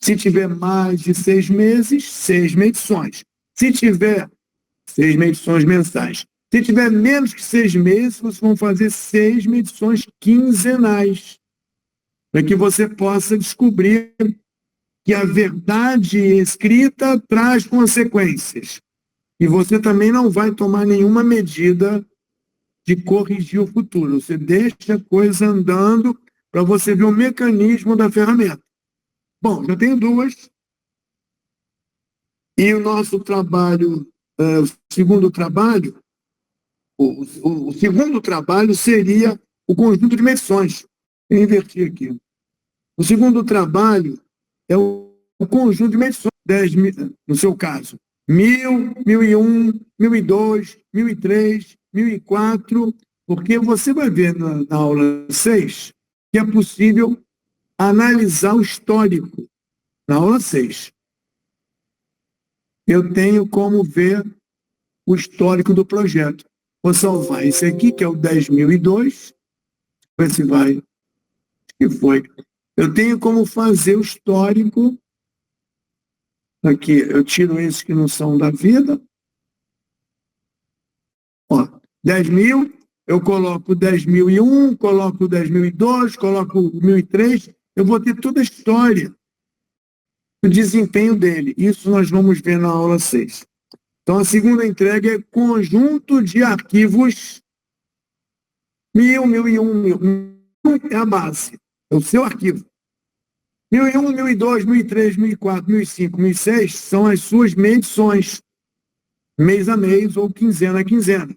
Se tiver mais de 6 meses, 6 medições. Se tiver 6 medições mensais. Se tiver menos que 6 meses, vocês vão fazer 6 medições quinzenais. Para que você possa descobrir que a verdade escrita traz consequências. E você também não vai tomar nenhuma medida de corrigir o futuro. Você deixa a coisa andando para você ver o mecanismo da ferramenta. Bom, já tenho 2. E o nosso trabalho, o segundo trabalho, o segundo trabalho seria o conjunto de medições. Eu inverti aqui. O segundo trabalho é o conjunto de medições, 10 mil, no seu caso, 1.000, 1.001, 1.002, 1.003, 1.004, porque você vai ver na aula 6 que é possível analisar o histórico. Na aula 6. Eu tenho como ver o histórico do projeto. Vou salvar esse aqui, que é o 10.002. Ver se vai. Que foi. Eu tenho como fazer o histórico. Aqui, eu tiro esses que não são da vida. Ó, 10.000, eu coloco 10.001, coloco 10.002, coloco 1.003. Eu vou ter toda a história. o desempenho dele. Isso nós vamos ver na aula 6. Então, a segunda entrega é conjunto de arquivos 1000, 1001, 1000. É a base, é o seu arquivo. 1001, 1002, 1003, 1004, 1005, 1006 são as suas medições, mês a mês ou quinzena a quinzena.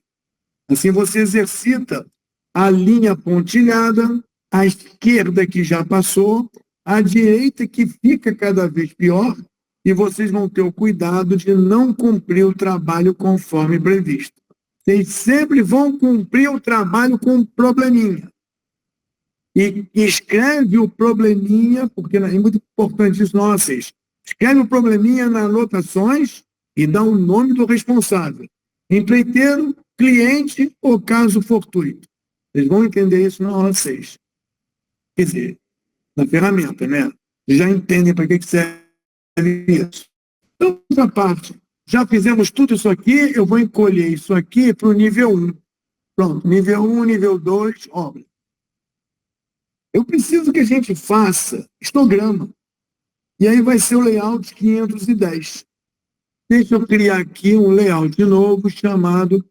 Assim você exercita a linha pontilhada, a esquerda que já passou, a direita que fica cada vez pior, e vocês vão ter o cuidado de não cumprir o trabalho conforme previsto. Vocês sempre vão cumprir o trabalho com probleminha. E escreve o probleminha, porque é muito importante isso, não vocês. Escreve o probleminha nas anotações e dá o nome do responsável. Empreiteiro, cliente ou caso fortuito. Vocês vão entender isso na aula 6. Quer dizer, na ferramenta, né? Vocês já entendem para que serve isso. Então, outra parte, já fizemos tudo isso aqui, eu vou encolher isso aqui para o nível 1. Pronto, nível 1, nível 2, obra. Eu preciso que a gente faça histograma. E aí vai ser o layout 510. Deixa eu criar aqui um layout novo chamado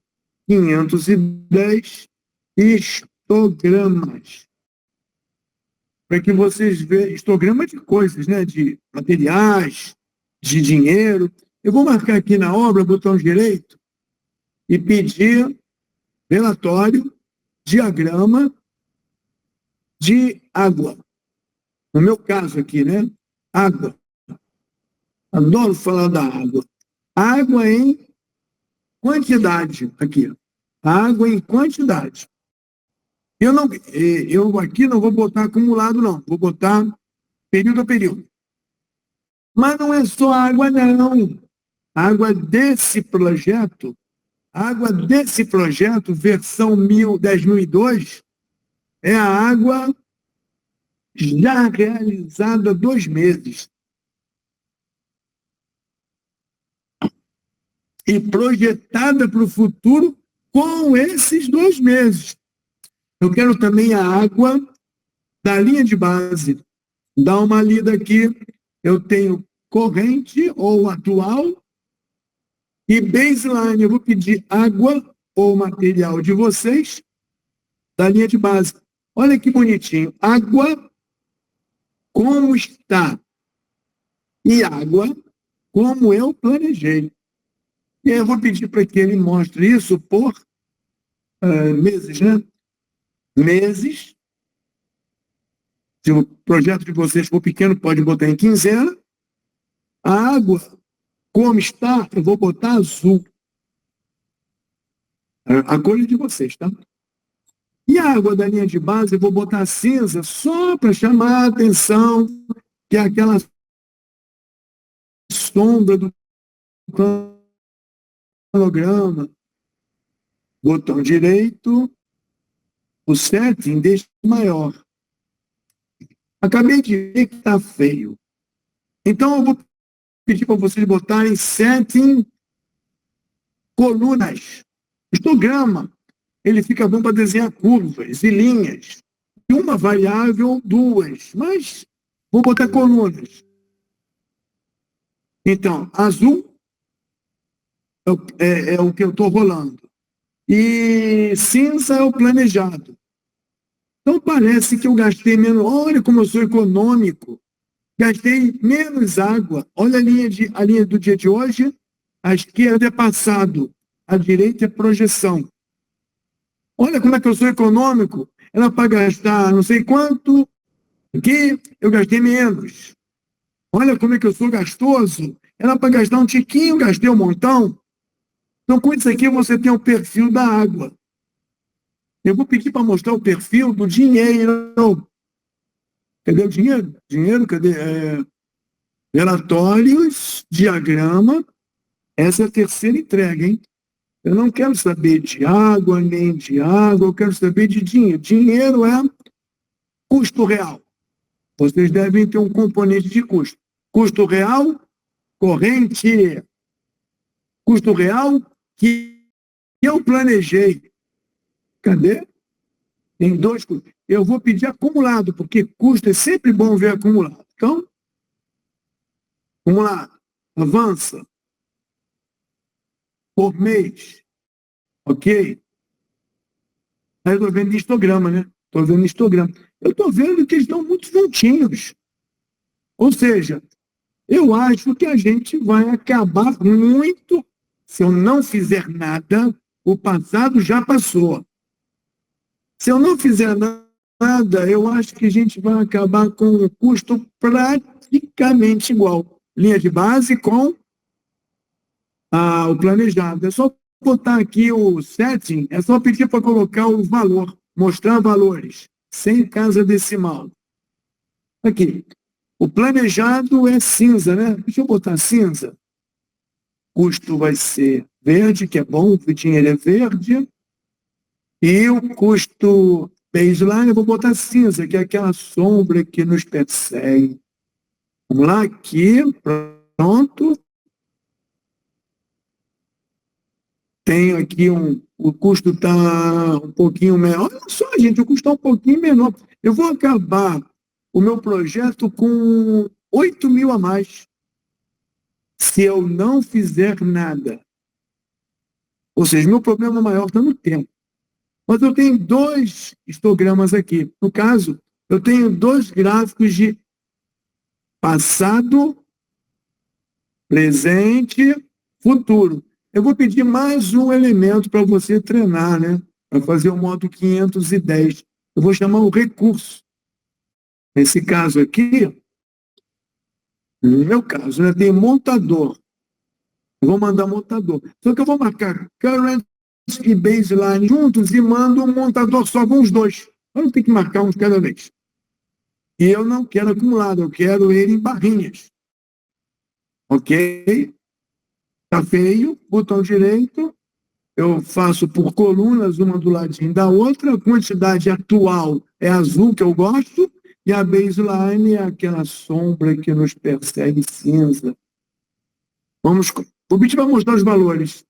510 histogramas. Para que vocês vejam, histograma de coisas, né? De materiais, de dinheiro. Eu vou marcar aqui na obra, botão direito, e pedir relatório, diagrama de água. No meu caso aqui, né? Água. Adoro falar da água. Água em quantidade, aqui. Água em quantidade. Eu aqui não vou botar acumulado, não. Vou botar período a período. Mas não é só água, não. Água desse projeto, versão 10.002, é a água já realizada há 2 meses. E projetada para o futuro com esses 2 meses. Eu quero também a água da linha de base. Dá uma lida aqui. Eu tenho corrente ou atual e baseline. Eu vou pedir água ou material de vocês da linha de base. Olha que bonitinho. Água, como está? E água, como eu planejei. E aí eu vou pedir para que ele mostre isso por meses, né? Meses. Se o projeto de vocês for pequeno, pode botar em quinzena. A água, como está, eu vou botar azul. A cor é de vocês, tá? E a água da linha de base, eu vou botar cinza só para chamar a atenção, que é aquela sombra do cronograma. Botão direito, o setting deixa maior. Acabei de ver que está feio. Então, eu vou pedir para vocês botarem setting colunas. Histograma. Ele fica bom para desenhar curvas e linhas. E uma variável, 2. Mas vou botar colunas. Então, azul é o que eu estou rolando. E cinza é o planejado. Então, parece que eu gastei menos. Olha como eu sou econômico. Gastei menos água. Olha a linha do dia de hoje. A esquerda é passado. A direita é projeção. Olha como é que eu sou econômico. Era para gastar não sei quanto. Aqui eu gastei menos. Olha como é que eu sou gastoso. Era para gastar um tiquinho, gastei um montão. Então, com isso aqui, você tem o perfil da água. Eu vou pedir para mostrar o perfil do dinheiro. Cadê o dinheiro? Dinheiro, cadê? Relatórios, diagrama. Essa é a terceira entrega, hein? Eu não quero saber de água, nem de água, eu quero saber de dinheiro. Dinheiro é custo real. Vocês devem ter um componente de custo. Custo real, corrente. Custo real que eu planejei. Cadê? Tem 2 custos. Eu vou pedir acumulado, porque custo é sempre bom ver acumulado. Então, Vamos lá. Avança. Por mês. Ok? Aí eu estou vendo histograma, né? Estou vendo histograma. Eu estou vendo que eles estão muito juntinhos. Ou seja, eu acho que a gente vai acabar muito, se eu não fizer nada, o passado já passou. Se eu não fizer nada, eu acho que a gente vai acabar com um custo praticamente igual. Linha de base com o planejado. É só botar aqui o setting, é só pedir para colocar o valor, mostrar valores, sem casa decimal. Aqui, o planejado é cinza, né? Deixa eu botar cinza. Custo vai ser verde, que é bom, o dinheiro é verde. E o custo baseline, eu vou botar cinza, que é aquela sombra que nos persegue. Vamos lá, aqui, pronto. Tenho aqui o custo está um pouquinho menor. Olha só, gente, o custo está um pouquinho menor. Eu vou acabar o meu projeto com 8 mil a mais se eu não fizer nada. Ou seja, meu problema maior está no tempo. Mas eu tenho dois histogramas aqui. No caso, eu tenho dois gráficos de passado, presente, futuro. Eu vou pedir mais um elemento para você treinar, né? Para fazer o modo 510. Eu vou chamar o recurso. Nesse caso aqui, no meu caso, né, tem montador. Eu vou mandar montador. Só que eu vou marcar current e baseline juntos e mando um montador só com os dois. Eu não tenho que marcar um de cada vez. E eu não quero acumulado, eu quero ele em barrinhas. Ok? Tá feio, botão direito, eu faço por colunas, uma do ladinho da outra, a quantidade atual é azul, que eu gosto, e a baseline é aquela sombra que nos persegue cinza. Vamos, o bit vai mostrar os valores.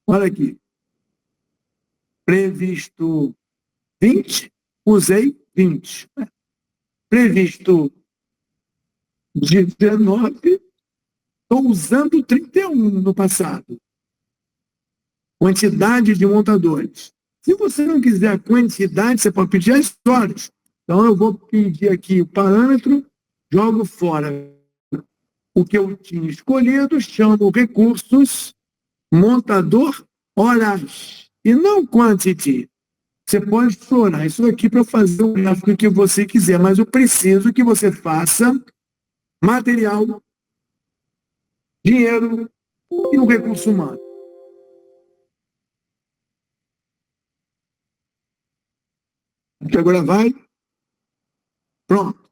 Olha aqui. Previsto 20, usei 20. Previsto 19, estou usando 31 no passado. Quantidade de montadores. Se você não quiser a quantidade, você pode pedir as histórias. Então, eu vou pedir aqui o parâmetro, jogo fora o que eu tinha escolhido, chamo recursos, montador, horas, e não quantity. Você pode explorar isso aqui para fazer o gráfico que você quiser, mas eu preciso que você faça material, dinheiro e um recurso humano. Aqui agora vai. Pronto.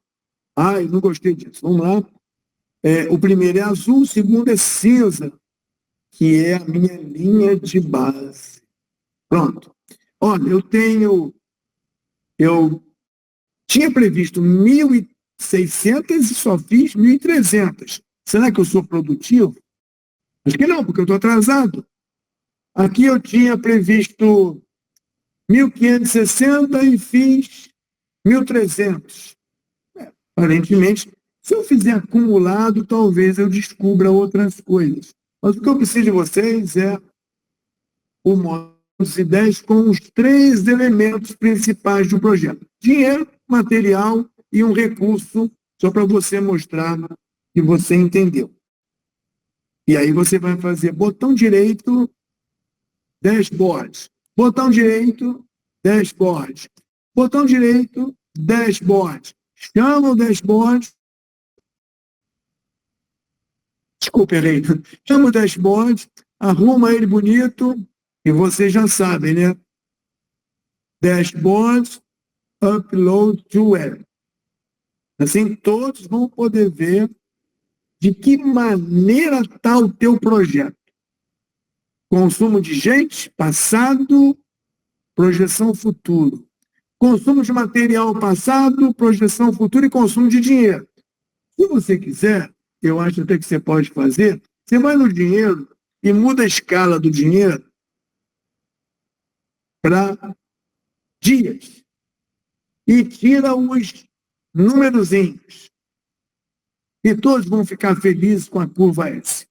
Ai, não gostei disso. Vamos lá. O primeiro é azul, o segundo é cinza, que é a minha linha de base. Pronto. Olha, eu tinha previsto 1.600 e só fiz 1.300. Será que eu sou produtivo? Acho que não, porque eu estou atrasado. Aqui eu tinha previsto 1.560 e fiz 1.300. Aparentemente, se eu fizer acumulado, talvez eu descubra outras coisas. Mas o que eu preciso de vocês é o módulo 10 com os 3 elementos principais do projeto: dinheiro, material e um recurso, só para você mostrar que você entendeu. E aí você vai fazer botão direito, dashboard. Botão direito, dashboard. Botão direito, dashboard. Chama o dashboard. Desculpa, errei. Chama o dashboard, arruma ele bonito, e vocês já sabem, né? Dashboard, upload to web. Assim, todos vão poder ver de que maneira está o teu projeto. Consumo de gente, passado, projeção futuro. Consumo de material passado, projeção futuro e consumo de dinheiro. Se você quiser, eu acho até que você pode fazer, você vai no dinheiro e muda a escala do dinheiro para dias e tira os númerozinhos. E todos vão ficar felizes com a curva S.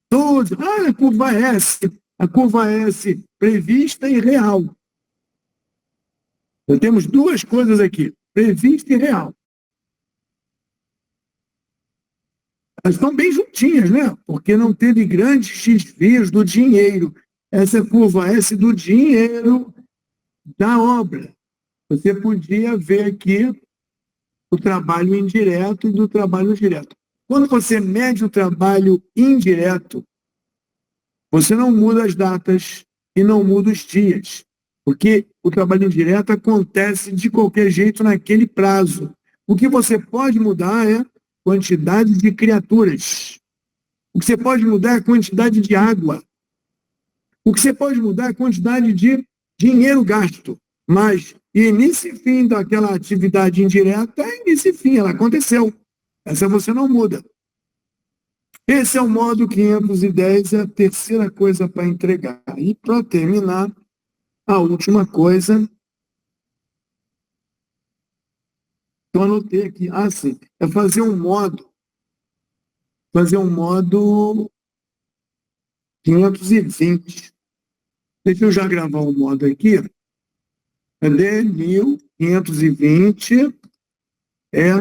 Todos. A curva S. A curva S prevista e real. Então, temos duas coisas aqui, prevista e real. Elas estão bem juntinhas, né? Porque não teve grandes desvios do dinheiro. Essa curva S do dinheiro da obra. Você podia ver aqui o trabalho indireto e do trabalho direto. Quando você mede o trabalho indireto, você não muda as datas e não muda os dias, porque o trabalho indireto acontece de qualquer jeito naquele prazo. O que você pode mudar é a quantidade de criaturas. O que você pode mudar é a quantidade de água. O que você pode mudar é a quantidade de dinheiro gasto. Mas início e fim daquela atividade indireta é início e fim, ela aconteceu. Essa você não muda. Esse é o modo 510, é a terceira coisa para entregar. E para terminar, a última coisa, eu anotei aqui, sim, é fazer um modo 520. Deixa eu já gravar o modo aqui. Cadê? 1520 é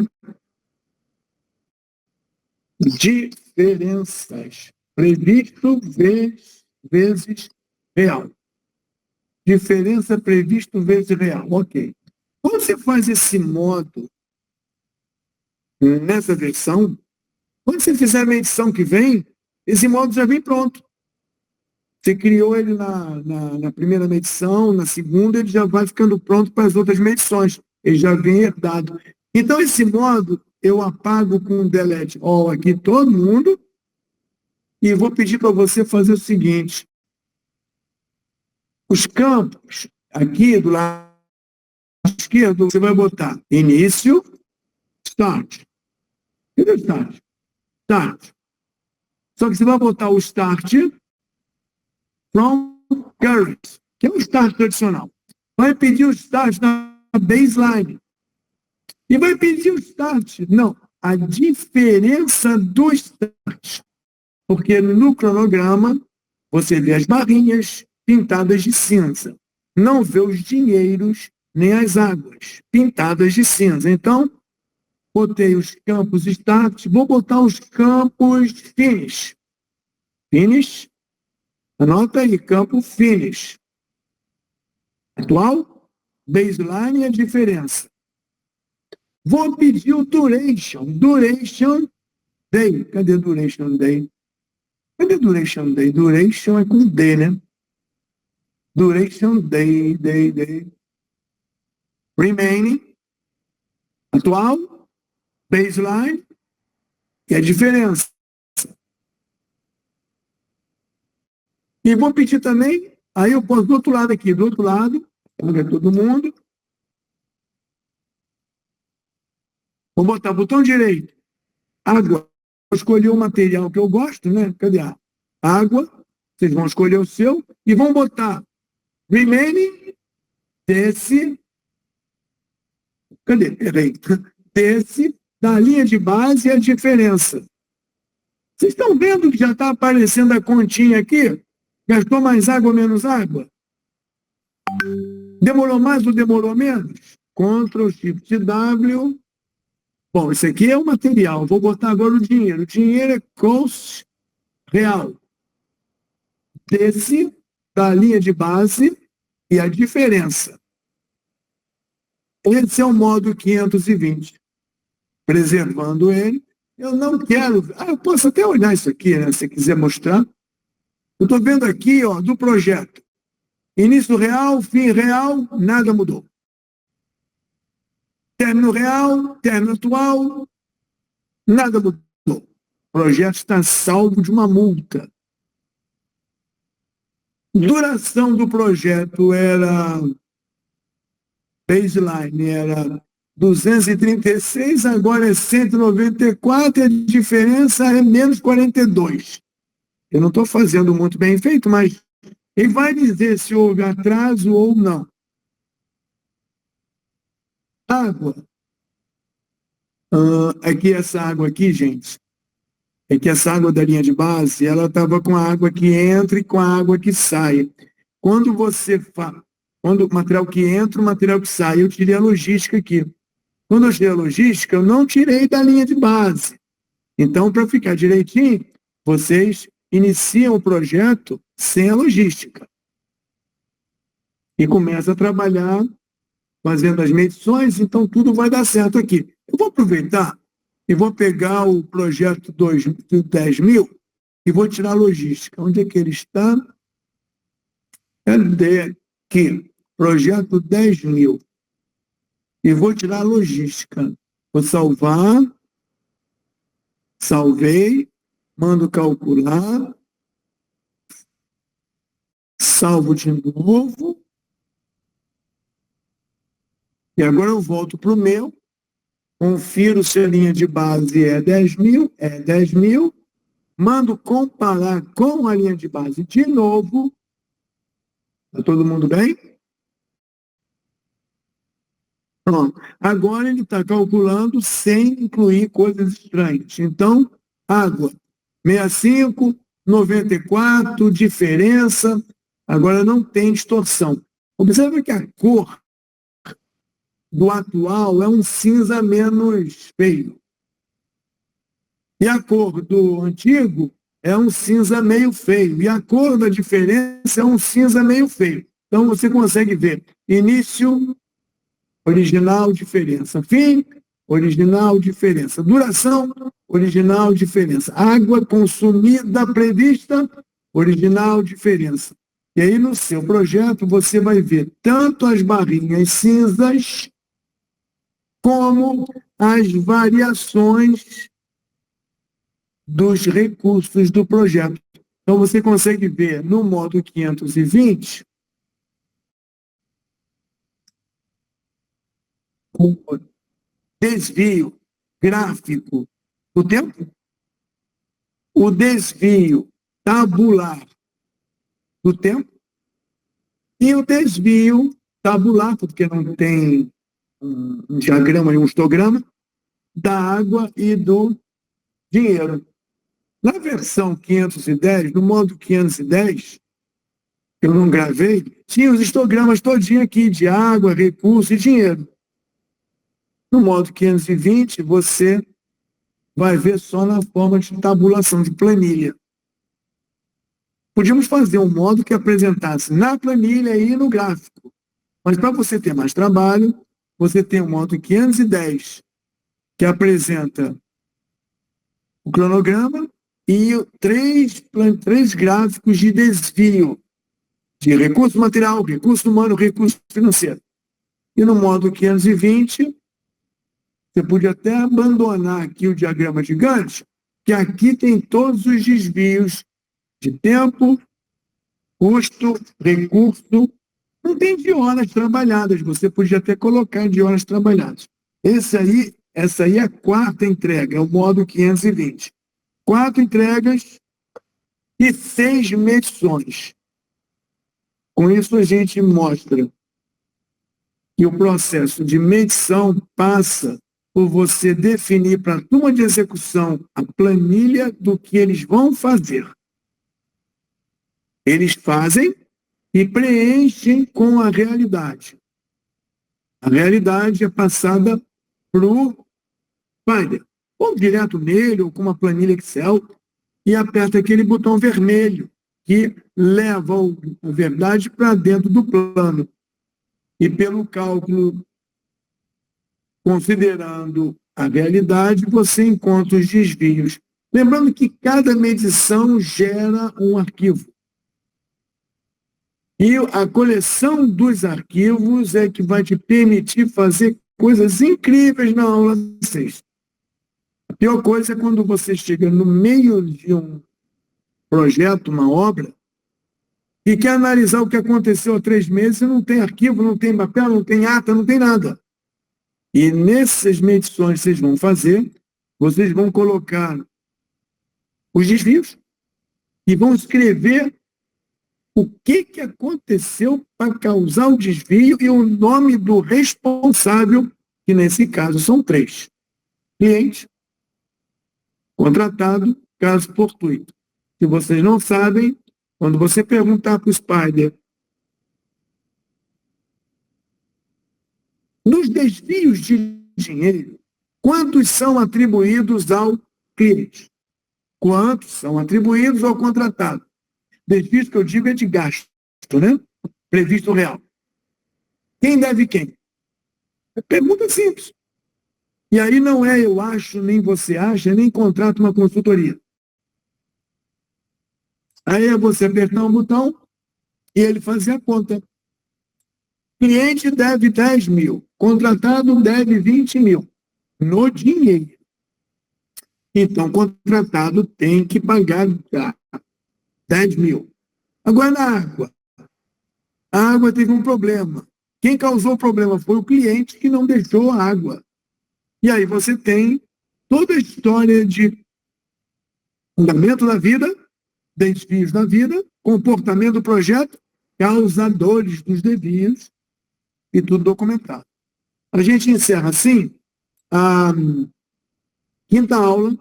diferenças. Previsto vezes real. Diferença previsto vezes real. Ok. Quando você faz esse modo nessa versão, quando você fizer a medição que vem, esse modo já vem pronto. Você criou ele na primeira medição, na segunda, ele já vai ficando pronto para as outras medições. Ele já vem herdado. Então, esse modo, eu apago com um delete all aqui todo mundo e vou pedir para você fazer o seguinte. Os campos, aqui do lado esquerdo, você vai botar início, start. Cadê o start? Start. Só que você vai botar o start from current, que é o start tradicional. Vai pedir o start na baseline. E vai pedir o start, não, a diferença do start. Porque no cronograma, você vê as barrinhas pintadas de cinza. Não vê os dinheiros nem as águas pintadas de cinza. Então, botei os campos start, vou botar os campos finish. Finish. Anota aí, campo finish. Atual, baseline e a diferença. Vou pedir o duration. Duration day. Cadê duration day? Cadê duration day? Duration é com D, né? Duration day. Remaining. Atual, baseline e a diferença. E vou pedir também, aí eu posso do outro lado aqui, do outro lado, paga todo mundo. Vou botar botão direito, água. Vou escolher o material que eu gosto, né? Cadê a água? Vocês vão escolher o seu e vão botar remaining desse. Cadê? Errei. Desse da linha de base e a diferença. Vocês estão vendo que já está aparecendo a continha aqui? Gastou mais água ou menos água? Demorou mais ou demorou menos? Ctrl Shift W. Bom, esse aqui é o material. Vou botar agora o dinheiro. O dinheiro é cost real. Desse, da linha de base e a diferença. Esse é o modo 520. Preservando ele. Eu não quero... eu posso até olhar isso aqui, né? Se você quiser mostrar. Eu estou vendo aqui, ó, do projeto. Início real, fim real, nada mudou. Término real, término atual, nada mudou. O projeto está salvo de uma multa. Duração do projeto era... Baseline era 236, agora é 194, e a diferença é menos 42. Eu não estou fazendo muito bem feito, mas ele vai dizer se houve atraso ou não. Água. É que essa água aqui, gente, é que essa água da linha de base, ela estava com a água que entra e com a água que sai. Quando você faz, quando o material que entra, o material que sai, eu tirei a logística aqui. Quando eu tirei a logística, eu não tirei da linha de base. Então, para ficar direitinho, vocês iniciam o projeto sem a logística. E começa a trabalhar fazendo as medições, então tudo vai dar certo aqui. Eu vou aproveitar e vou pegar o projeto 10.000 e vou tirar a logística. Onde é que ele está? Cadê aqui? Projeto 10.000. E vou tirar a logística. Vou salvar. Salvei. Mando calcular. Salvo de novo. E agora eu volto para o meu. Confiro se a linha de base é 10.000. É 10.000. Mando comparar com a linha de base de novo. Está todo mundo bem? Pronto. Agora ele está calculando sem incluir coisas estranhas. Então, água, 65, 94, diferença. Agora não tem distorção. Observa que a cor do atual é um cinza menos feio. E a cor do antigo é um cinza meio feio. E a cor da diferença é um cinza meio feio. Então você consegue ver início, original, diferença. Fim, original, diferença. Duração, original, diferença. Água consumida prevista, original, diferença. E aí no seu projeto você vai ver tanto as barrinhas cinzas como as variações dos recursos do projeto. Então, você consegue ver no modo 520 o desvio gráfico do tempo, o desvio tabular do tempo e o desvio tabular, porque não tem um diagrama e um histograma, da água e do dinheiro. Na versão 510, no modo 510, eu não gravei, tinha os histogramas todinho aqui, de água, recurso e dinheiro. No modo 520, você vai ver só na forma de tabulação, de planilha. Podíamos fazer um modo que apresentasse na planilha e no gráfico. Mas para você ter mais trabalho, você tem o modo 510, que apresenta o cronograma e três gráficos de desvio de recurso material, recurso humano, recurso financeiro. E no modo 520, você podia até abandonar aqui o diagrama de Gantt, que aqui tem todos os desvios de tempo, custo, recurso. Não tem de horas trabalhadas, você podia até colocar de horas trabalhadas. Essa aí é a quarta entrega, é o modo 520. 4 entregas e 6 medições. Com isso, a gente mostra que o processo de medição passa por você definir para a turma de execução a planilha do que eles vão fazer. Eles fazem e preenchem com a realidade. A realidade é passada para o Finder, ou direto nele, ou com uma planilha Excel, e aperta aquele botão vermelho, que leva a verdade para dentro do plano. E pelo cálculo, considerando a realidade, você encontra os desvios. Lembrando que cada medição gera um arquivo. E a coleção dos arquivos é que vai te permitir fazer coisas incríveis na aula 6. A pior coisa é quando você chega no meio de um projeto, uma obra, e quer analisar o que aconteceu há 3 meses e não tem arquivo, não tem papel, não tem ata, não tem nada. E nessas medições que vocês vão fazer, vocês vão colocar os desvios e vão escrever o que aconteceu para causar o desvio e o nome do responsável, que nesse caso são 3. Cliente, contratado, caso fortuito. Se vocês não sabem, quando você perguntar para o Spider nos desvios de dinheiro, quantos são atribuídos ao cliente? Quantos são atribuídos ao contratado? Desvios que eu digo é de gasto, né? Previsto real. Quem deve quem? É pergunta simples. E aí não é eu acho, nem você acha, nem contrata uma consultoria. Aí é você apertar um botão e ele fazer a conta. Cliente deve 10 mil, contratado deve 20 mil, no dinheiro. Então, contratado tem que pagar 10 mil. Agora, na água. A água teve um problema. Quem causou o problema foi o cliente que não deixou a água. E aí você tem toda a história de fundamento da vida, desvios da vida, comportamento do projeto, causadores dos desvios e tudo documentado. A gente encerra assim a quinta aula,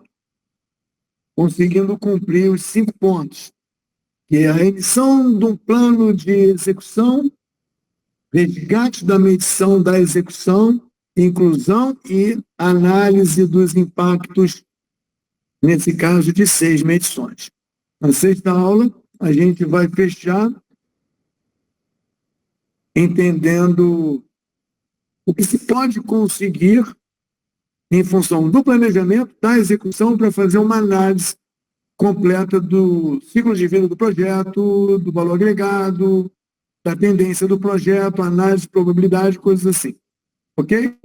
conseguindo cumprir os 5 pontos, que é a emissão de um plano de execução, resgate da medição da execução, inclusão e análise dos impactos, nesse caso de 6 medições. Na sexta aula, a gente vai fechar entendendo o que se pode conseguir em função do planejamento, da execução, para fazer uma análise completa do ciclo de vida do projeto, do valor agregado, da tendência do projeto, análise de probabilidade, coisas assim. Ok?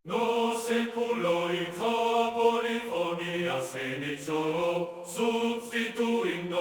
No seculo in populi fonia senecio, substituindo